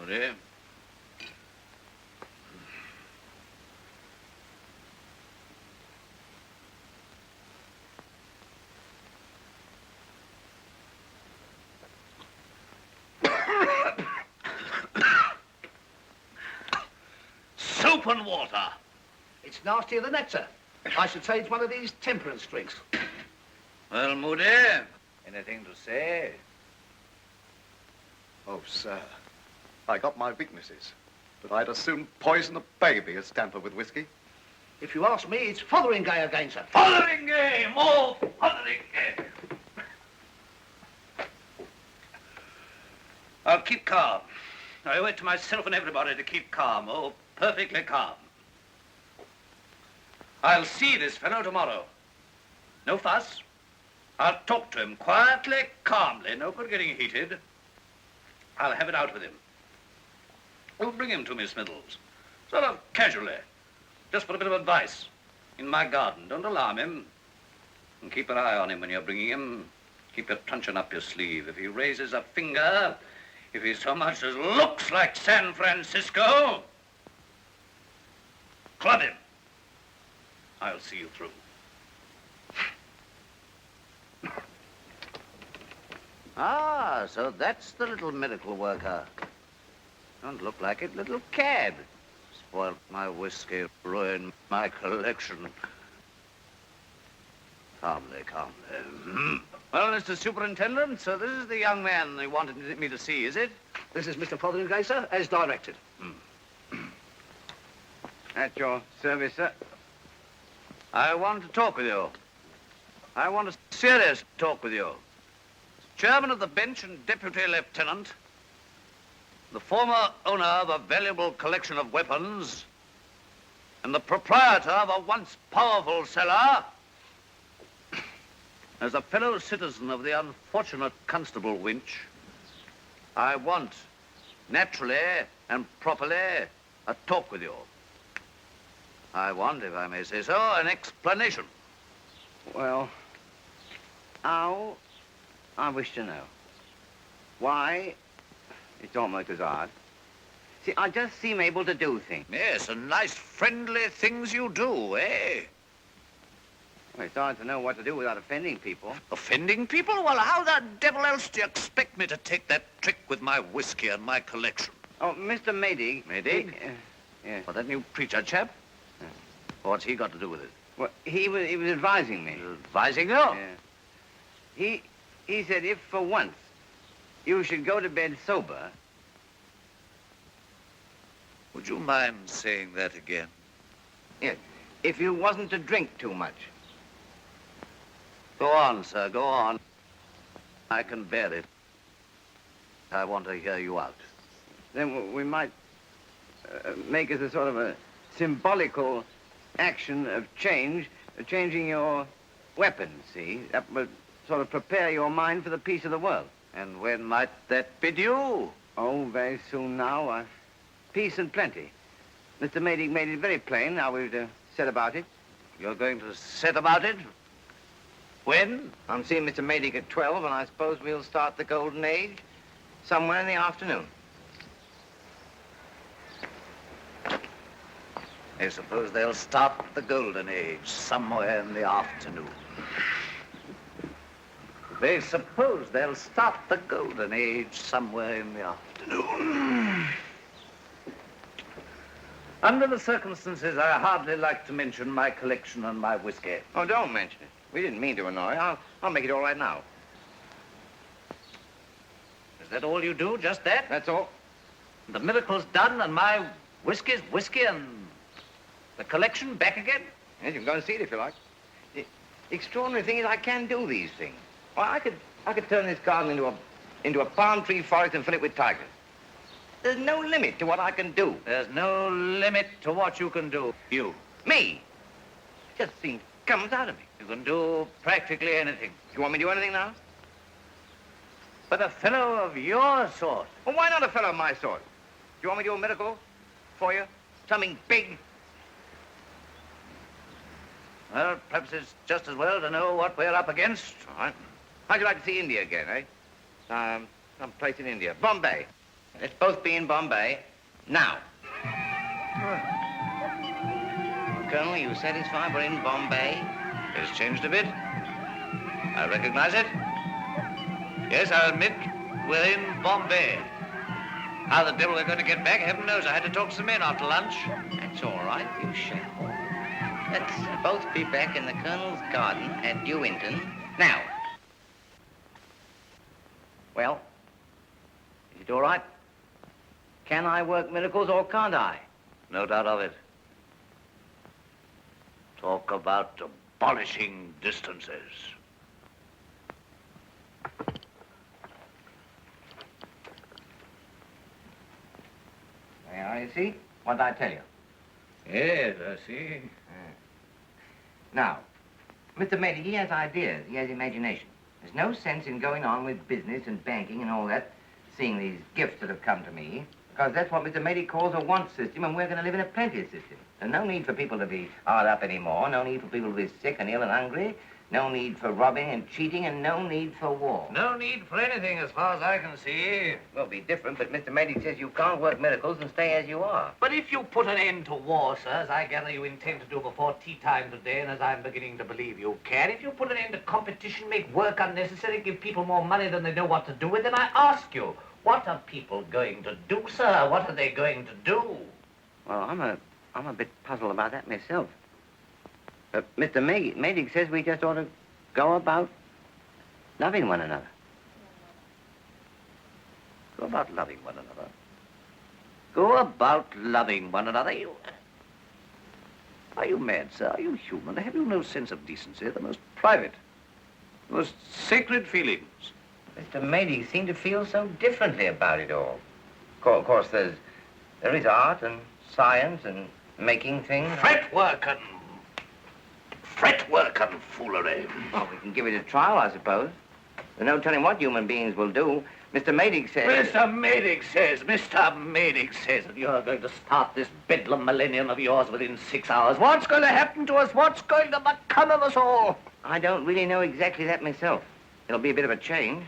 S10: Moody. Soap and water.
S5: It's nastier than that, sir. I should say it's one of these temperance drinks.
S10: Well, Moody, anything to say?
S2: Oh, sir. I got my weaknesses. But I'd as soon poison a baby as tamper with whiskey.
S5: If you ask me, it's Fotheringay again, sir.
S10: Fotheringay! More Fotheringay! I'll keep calm. I owe it to myself and everybody to keep calm. Oh, perfectly calm.
S2: I'll see this fellow tomorrow. No fuss. I'll talk to him quietly, calmly. No good getting heated. I'll have it out with him. We'll bring him to me, Smithles. Sort of casually. Just for a bit of advice. In my garden. Don't alarm him. And keep an eye on him when you're bringing him. Keep your truncheon up your sleeve. If he raises a finger, if he so much as looks like San Francisco, club him. I'll see you through.
S5: Ah, so that's the little miracle worker. Don't look like it, little cad. Spoiled my whiskey, ruined my collection. Calmly, calmly. Well, Mr. Superintendent, so this is the young man you wanted me to see, is it?
S1: This is Mr. Fotheringay, sir, as directed.
S5: At your service, sir. I want to talk with you. I want a serious talk with you. Chairman of the bench and deputy lieutenant, the former owner of a valuable collection of weapons, and the proprietor of a once powerful cellar, as a fellow citizen of the unfortunate Constable Winch, I want, naturally and properly, a talk with you. I want, if I may say so, an explanation.
S6: Well, how? I wish to know. Why? It's almost as odd. See, I just seem able to do things.
S5: Yes, and nice, friendly things you do, eh?
S6: Well, it's hard to know what to do without offending people.
S5: Offending people? Well, how the devil else do you expect me to take that trick with my whiskey and my collection?
S6: Oh, Mr. Maydig.
S5: Maydig?
S6: Yeah.
S5: Well, that new preacher chap?
S6: Yeah.
S5: What's he got to do with it?
S6: Well, he was advising me.
S5: Advising you?
S6: Yeah. He said if for once you should go to bed sober.
S5: Would you mind saying that again?
S6: Yes. If you wasn't to drink too much.
S5: Go on, sir, go on. I can bear it. I want to hear you out.
S6: Then we might make it a sort of a symbolical action of changing your weapons, see? That would sort of prepare your mind for the peace of the world.
S5: And when might that be due?
S6: Oh, very soon now. Peace and plenty. Mr. Maydig made it very plain how we've set about it.
S5: You're going to set about it? When?
S6: I'm seeing Mr. Maydig at 12, and I suppose we'll start the golden age somewhere in the afternoon.
S5: I suppose they'll start the golden age somewhere in the afternoon. They suppose they'll start the golden age somewhere in the afternoon. Under the circumstances, I hardly like to mention my collection and my whiskey.
S6: Oh, don't mention it. We didn't mean to annoy. I'll make it all right now.
S5: Is that all you do, just that?
S6: That's all.
S5: The miracle's done and my whiskey's whiskey and the collection back again?
S6: Yes, you can go and see it if you like. The extraordinary thing is I can do these things. Well, I could turn this garden into a palm tree forest and fill it with tigers. There's no limit to what I can do.
S5: There's no limit to what you can do. You.
S6: Me? It just seems comes out of me.
S5: You can do practically anything.
S6: You want me to do anything now?
S5: But a fellow of your sort.
S6: Well, why not a fellow of my sort? Do you want me to do a miracle for you? Something big?
S5: Well, perhaps it's just as well to know what we're up against.
S6: All right. How'd you like to see India again, eh? Some place in India. Bombay. Let's both be in Bombay now. Colonel, you satisfied we're in Bombay?
S5: It's changed a bit. I recognize it. Yes, I admit we're in Bombay. How the devil we're going to get back, heaven knows. I had to talk to some men after lunch.
S6: That's all right, you shall. Let's both be back in the Colonel's garden at Dewington now. Well, is it all right? Can I work miracles or can't I?
S5: No doubt of it. Talk about abolishing distances.
S6: There you see? What did I tell you?
S5: Yes, I see.
S6: Now, Mr. Mady, he has ideas, he has imagination. There's no sense in going on with business and banking and all that, seeing these gifts that have come to me, because that's what Mr. Mady calls a want system, and we're going to live in a plenty system. And no need for people to be hard up anymore, no need for people to be sick and ill and hungry, no need for robbing and cheating, and no need for war.
S12: No need for anything as far as I can see.
S6: Will be different, but Mr. Mady says you can't work miracles and stay as you are.
S5: But if you put an end to war, sir, as I gather you intend to do before tea time today, and as I'm beginning to believe you can, if you put an end to competition, make work unnecessary, give people more money than they know what to do with, then I ask you, what are people going to do, sir? What are they going to do?
S6: Well, I'm a bit puzzled about that myself. But Mr. Mady says we just ought to go about loving one another.
S5: Go about loving one another. Go about loving one another. Are you mad, sir? Are you human? Have you no sense of decency? The most private, the most sacred feelings.
S6: Mr. Mady seemed to feel so differently about it all. Of course, there is art and science and making things.
S5: Fretwork and foolery.
S6: Well, we can give it a trial, I suppose. There's no telling what human beings will do. Mr. Mady says...
S5: Mr. Mady says that you're going to start this bedlam millennium of yours within 6 hours. What's going to happen to us? What's going to become of us all?
S6: I don't really know exactly that myself. It'll be a bit of a change.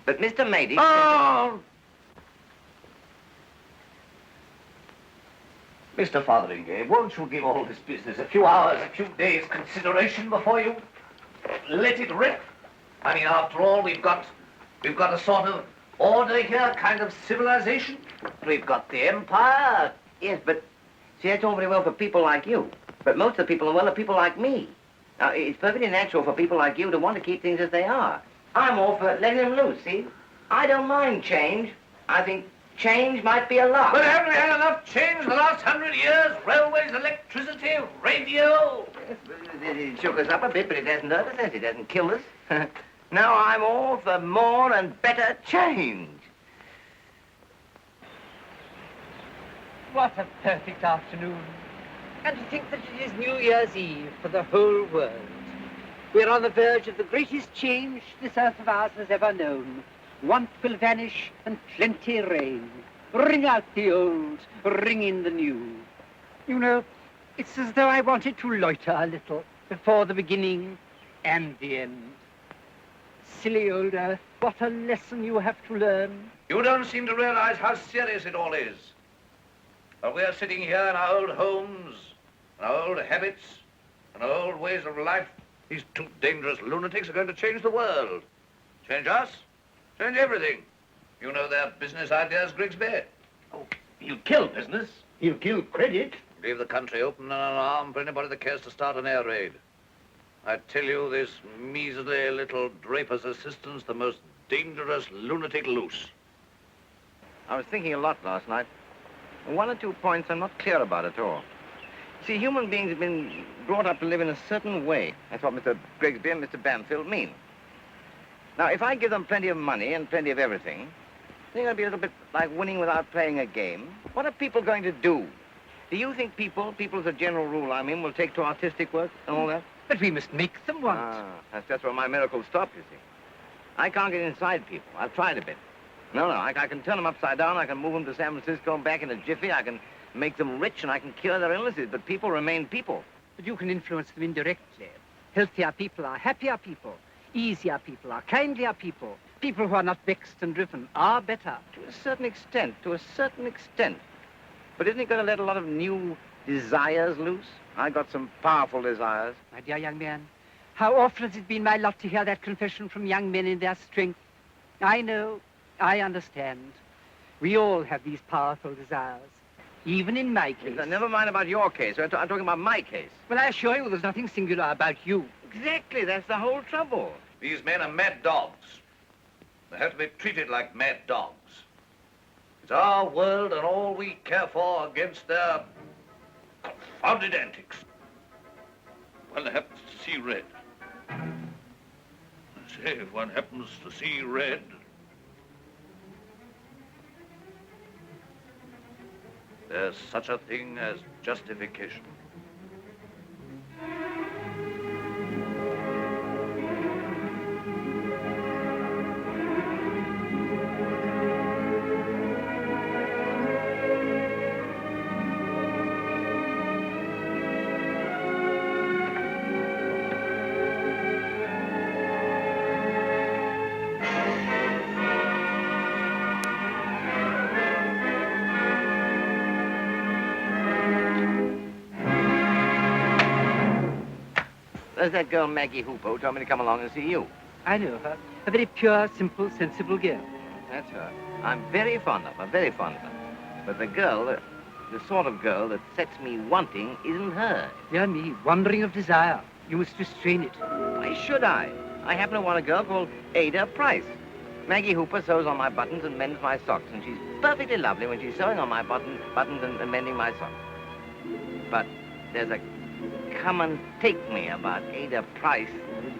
S6: But Mr. Mady...
S5: Oh! Mr. Fotheringay, won't you give all this business a few hours, a few days consideration before you let it rip? I mean, after all, we've got a sort of order here, kind of civilization. We've got the empire.
S6: Yes, but see, that's all very well for people like you. But most of the people in the world are people like me. Now, it's perfectly natural for people like you to want to keep things as they are. I'm all for letting them loose, see? I don't mind change. I think change might be a lot.
S5: But haven't we had enough change the last 100 years? Railways, electricity, radio.
S6: It shook us up a bit, but it hasn't hurt us, has it? It hasn't killed us. Now I'm all for more and better change.
S14: What a perfect afternoon. And to think that it is New Year's Eve for the whole world. We're on the verge of the greatest change this earth of ours has ever known. Want will vanish and plenty reign. Ring out the old, ring in the new. You know, it's as though I wanted to loiter a little before the beginning and the end. Silly old earth, what a lesson you have to learn.
S5: You don't seem to realize how serious it all is. But we're sitting here in our old homes, and our old habits, and our old ways of life. These two dangerous lunatics are going to change the world. Change us, change everything. You know their business ideas, Grigsby. Oh, he'll kill business. He'll kill credit. Leave the country open and unarmed for anybody that cares to start an air raid. I tell you, this measly little draper's assistant's the most dangerous lunatic loose.
S6: I was thinking a lot last night. One or two points I'm not clear about at all. See, human beings have been brought up to live in a certain way. That's what Mr. Grigsby and Mr. Bamfield mean. Now, if I give them plenty of money and plenty of everything, they're going to be a little bit like winning without playing a game. What are people going to do? Do you think people as a general rule, I mean, will take to artistic work and all that?
S14: But we must make them want.
S6: That's just where my miracles stop, you see. I can't get inside people. I've tried a bit. No, I can turn them upside down. I can move them to San Francisco and back in a jiffy. I can make them rich and I can cure their illnesses. But people remain people.
S14: But you can influence them indirectly. Healthier people are happier people. Easier people are kindlier people. People who are not vexed and driven are better.
S6: To a certain extent. But isn't he going to let a lot of new desires loose? I got some powerful desires.
S14: My dear young man, how often has it been my lot to hear that confession from young men in their strength? I know, I understand. We all have these powerful desires, even in my case.
S6: Never mind about your case. I'm talking about my case.
S14: Well, I assure you there's nothing singular about you.
S6: Exactly, that's the whole trouble.
S5: These men are mad dogs. They have to be treated like mad dogs. It's our world and all we care for against their confounded antics. One happens to see red. Say, if one happens to see red, there's such a thing as justification.
S6: There's that girl Maggie Hooper who told me to come along and see you.
S14: I know her. A very pure, simple, sensible girl.
S6: That's her. I'm very fond of her, very fond of her. But the girl, the sort of girl that sets me wanting isn't her.
S14: Dear me, wandering of desire. You must restrain it.
S6: Why should I? I happen to want a girl called Ada Price. Maggie Hooper sews on my buttons and mends my socks, and she's perfectly lovely when she's sewing on my buttons and mending my socks. But there's a come and take me about Ada Price.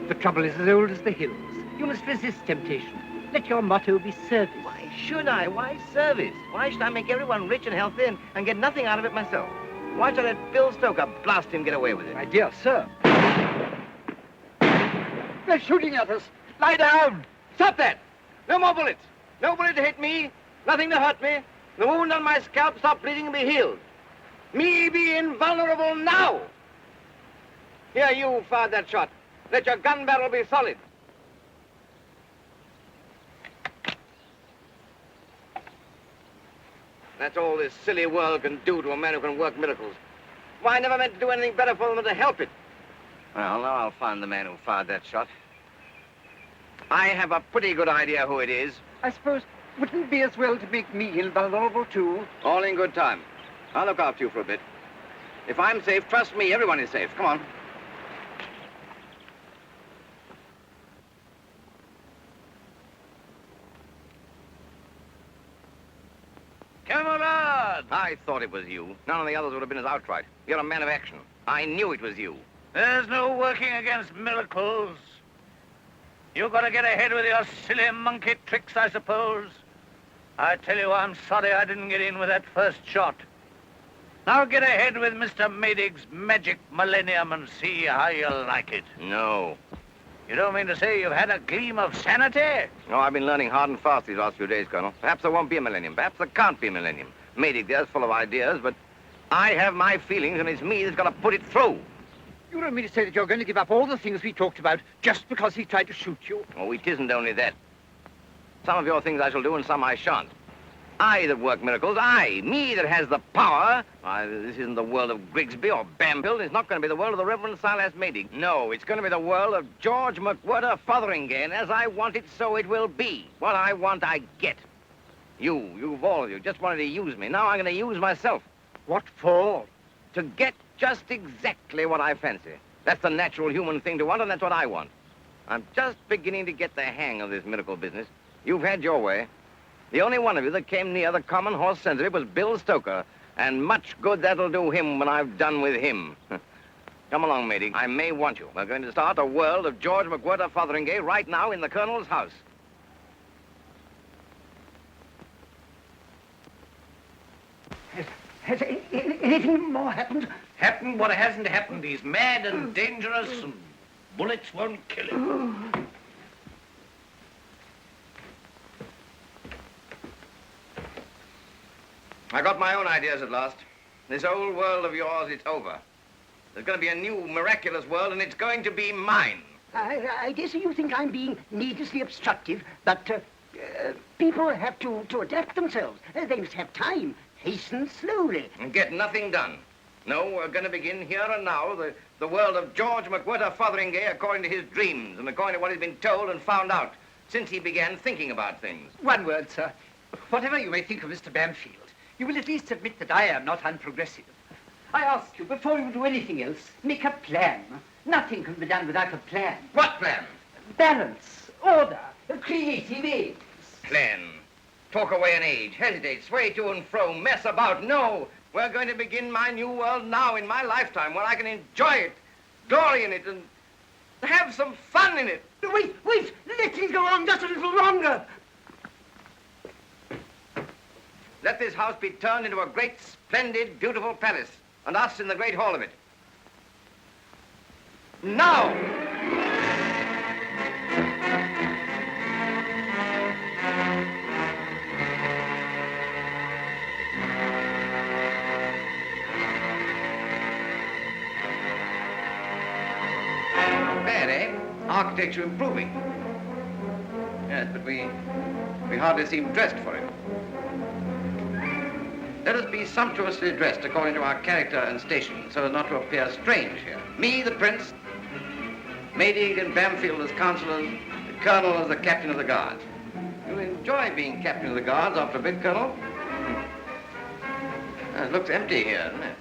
S14: The trouble is as old as the hills. You must resist temptation. Let your motto be service.
S6: Why should I? Why service? Why should I make everyone rich and healthy and get nothing out of it myself? Why should I let Bill Stoker blast him get away with it?
S14: My dear sir. They're shooting at us. Lie down.
S6: Stop that! No more bullets. No bullet to hit me. Nothing to hurt me. The wound on my scalp stop bleeding and be healed. Me be invulnerable now. Here, you fired that shot. Let your gun barrel be solid. That's all this silly world can do to a man who can work miracles. Why, I never meant to do anything better for them than to help it. Well, now I'll find the man who fired that shot. I have a pretty good idea who it is.
S14: I suppose, wouldn't it be as well to make me invulnerable, too?
S6: All in good time. I'll look after you for a bit. If I'm safe, trust me, everyone is safe. Come on.
S2: Camarade!
S6: I thought it was you. None of the others would have been as outright. You're a man of action. I knew it was you.
S2: There's no working against miracles. You got to get ahead with your silly monkey tricks, I suppose. I tell you, I'm sorry I didn't get in with that first shot. Now get ahead with Mr. Madig's magic millennium and see how you like it.
S6: No.
S2: You don't mean to say you've had a gleam of sanity?
S6: No, I've been learning hard and fast these last few days, Colonel. Perhaps there won't be a millennium. Perhaps there can't be a millennium. Madig there's full of ideas, but I have my feelings, and it's me that's got to put it through.
S14: You don't mean to say that you're going to give up all the things we talked about just because he tried to shoot you?
S6: Oh, it isn't only that. Some of your things I shall do and some I shan't. I that work miracles, me that has the power. This isn't the world of Grigsby or Bambill. It's not going to be the world of the Reverend Silas Madig. No, it's going to be the world of George McWhirter Fotheringay, and as I want it, so it will be. What I want, I get. You've all of you just wanted to use me. Now I'm going to use myself.
S14: What for?
S6: To get just exactly what I fancy. That's the natural human thing to want, and that's what I want. I'm just beginning to get the hang of this miracle business. You've had your way. The only one of you that came near the common horse sense of it was Bill Stoker, and much good that'll do him when I've done with him. Come along, matey. I may want you. We're going to start a world of George McWhirter Fotheringay right now in the Colonel's house.
S11: Has anything more happened?
S2: Happened what hasn't happened. He's mad and dangerous, and bullets won't kill him.
S6: I got my own ideas at last. This old world of yours, it's over. There's going to be a new, miraculous world, and it's going to be mine.
S11: I guess you think I'm being needlessly obstructive, but people have to adapt themselves. They must have time. Hasten slowly.
S6: And get nothing done. No, we're going to begin here and now the world of George McWhirter Fotheringay according to his dreams and according to what he's been told and found out since he began thinking about things.
S14: One word, sir. Whatever you may think of Mr. Bamfield, you will at least admit that I am not unprogressive. I ask you, before you do anything else, make a plan. Nothing can be done without a plan.
S6: What plan?
S14: Balance, order, creative aims.
S6: Plan. Talk away an age, hesitate, sway to and fro, mess about. No, we're going to begin my new world now in my lifetime where I can enjoy it, glory in it, and have some fun in it.
S11: Wait, let things go on just a little longer.
S6: Let this house be turned into a great, splendid, beautiful palace, and us in the great hall of it. Now! Bad, eh? Architecture improving. Yes, but we hardly seem dressed for it. Let us be sumptuously dressed according to our character and station, so as not to appear strange here. Me, the prince, Maydig and Bamfield as councillors, the colonel as the captain of the guards. You'll enjoy being captain of the guards after a bit, Colonel. It looks empty here, doesn't it?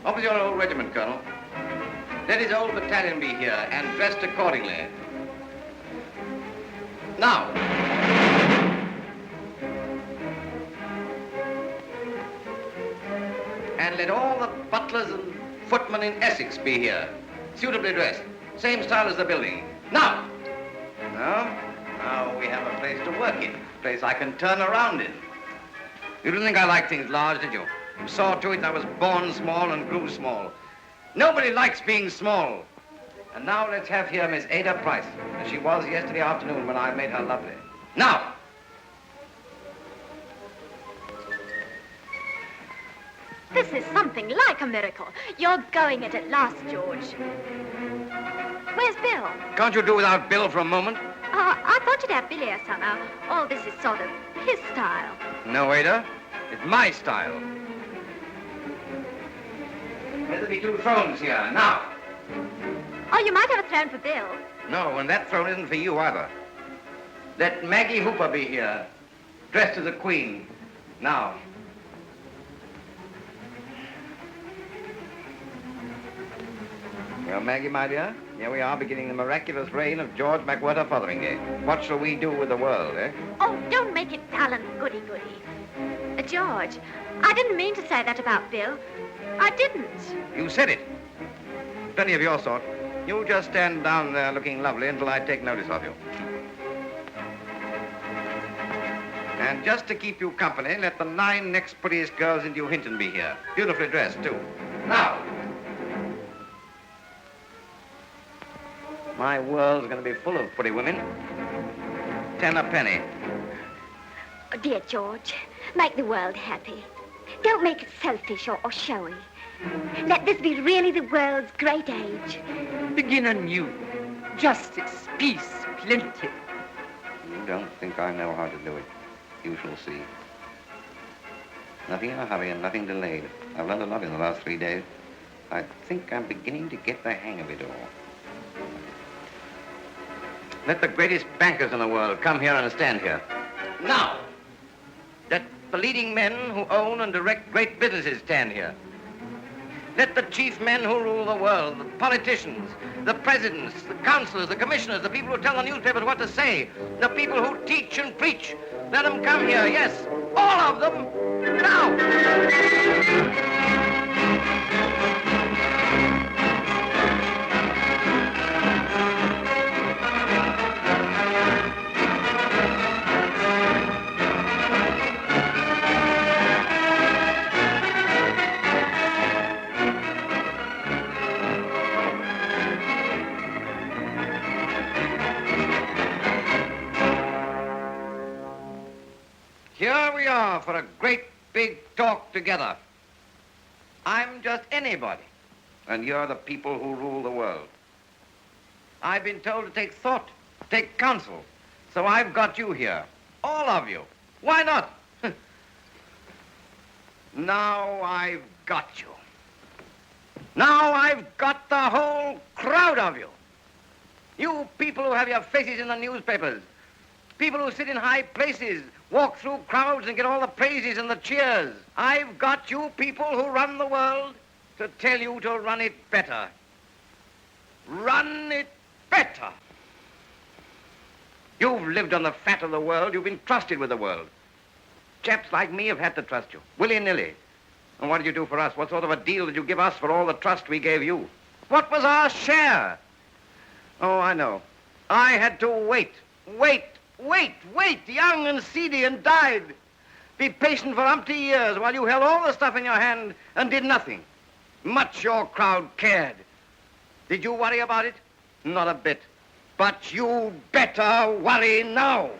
S6: What was your old regiment, Colonel? Let his old battalion be here and dressed accordingly. Now. And let all the butlers and footmen in Essex be here, suitably dressed. Same style as the building. Now! Now we have a place to work in, a place I can turn around in. You didn't think I liked things large, did you? You saw to it that I was born small and grew small. Nobody likes being small. And now let's have here Miss Ada Price, as she was yesterday afternoon when I made her lovely. Now!
S8: This is something like a miracle. You're going it at last, George. Where's Bill?
S6: Can't you do without Bill for a moment?
S8: I thought you'd have Billy here somehow. All this is sort of his style.
S6: No, Ada. It's my style. Let there be 2 thrones here, now.
S8: Oh, you might have a throne for Bill.
S6: No, and that throne isn't for you either. Let Maggie Hooper be here, dressed as a queen, now. Well, Maggie, my dear, here we are beginning the miraculous reign of George Fotheringay. What shall we do with the world, eh?
S8: Oh, don't make it dull and goody-goody. George, I didn't mean to say that about Bill. I didn't.
S6: You said it. Plenty of your sort. You just stand down there looking lovely until I take notice of you. And just to keep you company, let the 9 next prettiest girls in New Hinton be here. Beautifully dressed, too. Now! My world's going to be full of pretty women. 10 a penny.
S9: Oh, dear George, make the world happy. Don't make it selfish or showy. Let this be really the world's great age.
S14: Begin anew. Justice, peace, plenty.
S6: You don't think I know how to do it. You shall see. Nothing in a hurry and nothing delayed. I've learned a lot in the last 3 days. I think I'm beginning to get the hang of it all. Let the greatest bankers in the world come here and stand here. Now! Let the leading men who own and direct great businesses stand here. Let the chief men who rule the world, the politicians, the presidents, the councillors, the commissioners, the people who tell the newspapers what to say, the people who teach and preach, let them come here, yes, all of them, now! Here we are for a great big talk together. I'm just anybody, and you're the people who rule the world. I've been told to take thought, take counsel, so I've got you here, all of you. Why not? Now I've got you. Now I've got the whole crowd of you. You people who have your faces in the newspapers, people who sit in high places, walk through crowds and get all the praises and the cheers. I've got you people who run the world to tell you to run it better. Run it better. You've lived on the fat of the world. You've been trusted with the world. Chaps like me have had to trust you, willy-nilly. And what did you do for us? What sort of a deal did you give us for all the trust we gave you? What was our share? Oh, I know. I had to wait, young and seedy and died. Be patient for umpty years while you held all the stuff in your hand and did nothing. Much your crowd cared. Did you worry about it? Not a bit. But you better worry now.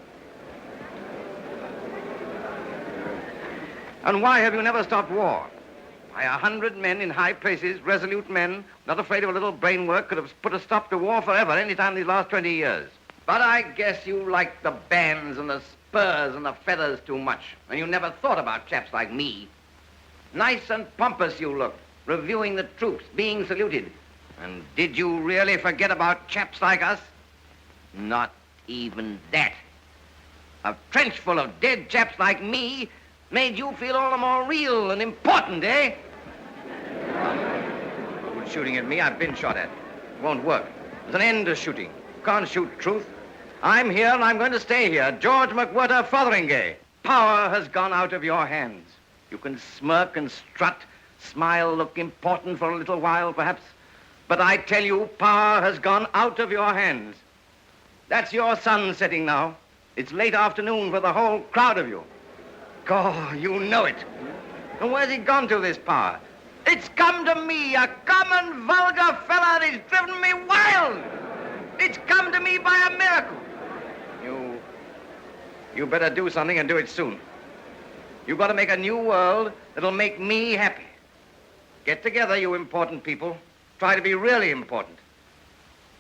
S6: And why have you never stopped war? Why, 100 men in high places, resolute men, not afraid of a little brain work, could have put a stop to war forever any time these last 20 years. But I guess you like the bands and the spurs and the feathers too much, and you never thought about chaps like me. Nice and pompous you looked, reviewing the troops, being saluted. And did you really forget about chaps like us? Not even that. A trench full of dead chaps like me made you feel all the more real and important, eh? Quit shooting at me. I've been shot at. It won't work. There's an end to shooting. Can't shoot truth. I'm here and I'm going to stay here. George Fotheringay. Power has gone out of your hands. You can smirk and strut, smile, look important for a little while, perhaps. But I tell you, power has gone out of your hands. That's your sun setting now. It's late afternoon for the whole crowd of you. God, you know it. And where's he gone to, this power? It's come to me, a common, vulgar fella, and he's driven me wild. It's come to me by a miracle. You better do something and do it soon. You've got to make a new world that'll make me happy. Get together, you important people. Try to be really important.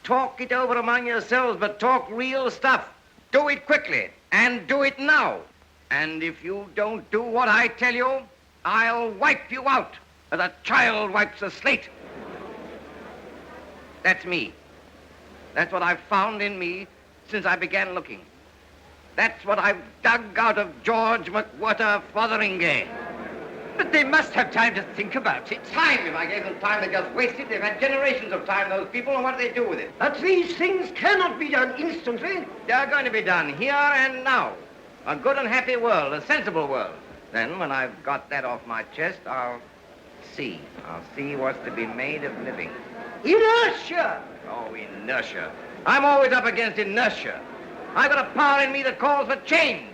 S6: Talk it over among yourselves, but talk real stuff. Do it quickly, and do it now. And if you don't do what I tell you, I'll wipe you out as a child wipes a slate. That's me. That's what I've found in me since I began looking. That's what I've dug out of George Fotheringay.
S14: But they must have time to think about it.
S6: Time? If I gave them time, they just wasted. They've had generations of time, those people, and what do they do with it?
S14: But these things cannot be done instantly.
S6: They're going to be done here and now. A good and happy world, a sensible world. Then, when I've got that off my chest, I'll see. I'll see what's to be made of living.
S14: Inertia!
S6: Oh, inertia. I'm always up against inertia. I've got a power in me that calls for change.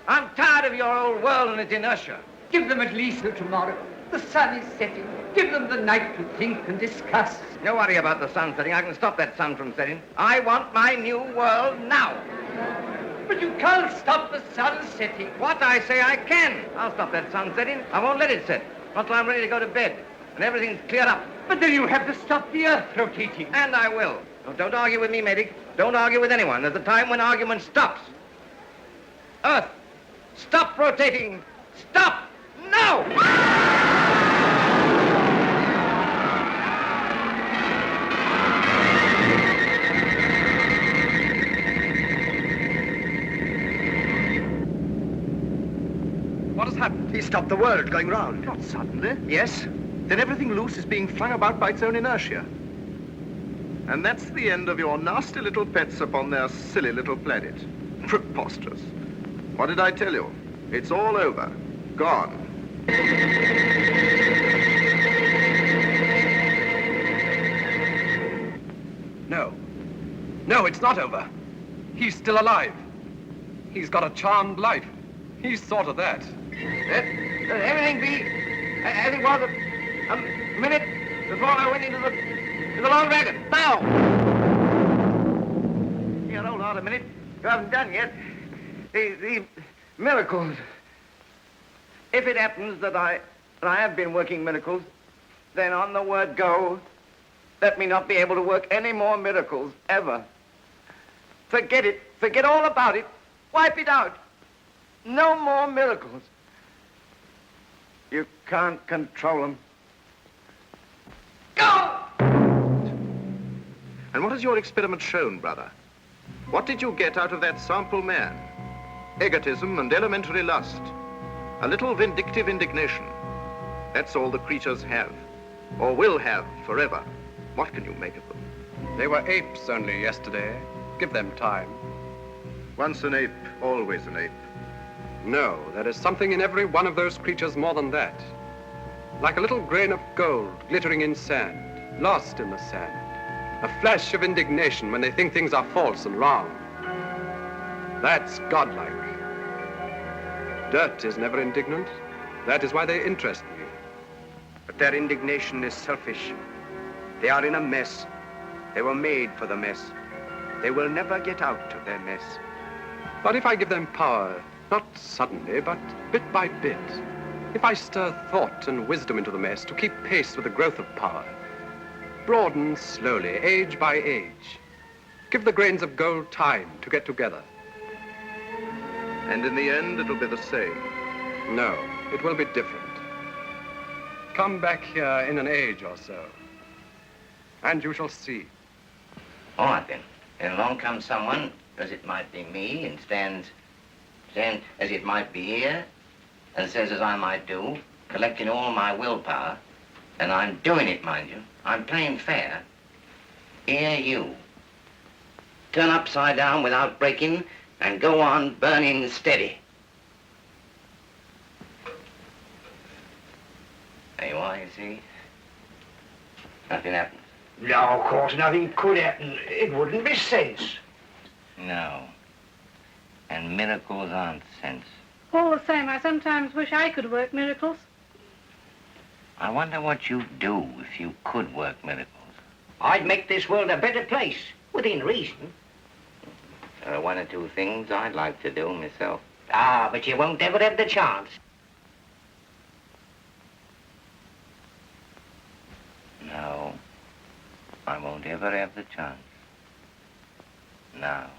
S6: I'm tired of your old world and its inertia.
S14: Give them at least till tomorrow. The sun is setting. Give them the night to think and discuss.
S6: No worry about the sun setting. I can stop that sun from setting. I want my new world now.
S14: But you can't stop the sun setting.
S6: What? I say I can. I'll stop that sun setting. I won't let it set. Not till I'm ready to go to bed. And everything's cleared up.
S14: But then you have to stop the earth rotating.
S6: And I will. No, don't argue with me, medic. Don't argue with anyone. There's a time when argument stops. Earth, stop rotating. Stop now!
S3: What has happened?
S11: He stopped the world going round.
S3: Not suddenly.
S11: Yes? Then everything loose is being flung about by its own inertia.
S15: And that's the end of your nasty little pets upon their silly little planet. Preposterous. What did I tell you? It's all over. Gone.
S3: No. No, it's not over. He's still alive. He's got a charmed life. He's thought of that.
S6: Let everything be as it was a minute before I went into the Long Dragon. Now! Here, hold on a minute. You haven't done yet. The miracles. If it happens that I have been working miracles, then on the word go, let me not be able to work any more miracles, ever. Forget it. Forget all about it. Wipe it out. No more miracles. You can't control them. Go!
S15: And what has your experiment shown, brother? What did you get out of that sample man? Egotism and elementary lust. A little vindictive indignation. That's all the creatures have, or will have forever. What can you make of them?
S3: They were apes only yesterday. Give them time.
S15: Once an ape, always an ape.
S3: No, there is something in every one of those creatures more than that. Like a little grain of gold glittering in sand, lost in the sand. A flash of indignation when they think things are false and wrong. That's godlike. Dirt is never indignant. That is why they interest me.
S11: But their indignation is selfish. They are in a mess. They were made for the mess. They will never get out of their mess.
S3: But if I give them power, not suddenly, but bit by bit, if I stir thought and wisdom into the mess to keep pace with the growth of power, broaden slowly, age by age, give the grains of gold time to get together.
S15: And in the end, it'll be the same.
S3: No, it will be different. Come back here in an age or so. And you shall see.
S6: All right, then. Then along comes someone, as it might be me, and stands as it might be here, and says as I might do, collecting all my willpower, and I'm doing it, mind you. I'm playing fair. Here you. Turn upside down without breaking, and go on burning steady. There you are, you see. Nothing happens.
S11: No, of course, nothing could happen. It wouldn't be sense.
S6: No. And miracles aren't sense.
S16: All the same, I sometimes wish I could work miracles.
S6: I wonder what you'd do if you could work miracles.
S5: I'd make this world a better place, within reason.
S6: There are one or two things I'd like to do myself.
S5: Ah, but you won't ever have the chance.
S6: No, I won't ever have the chance. Now.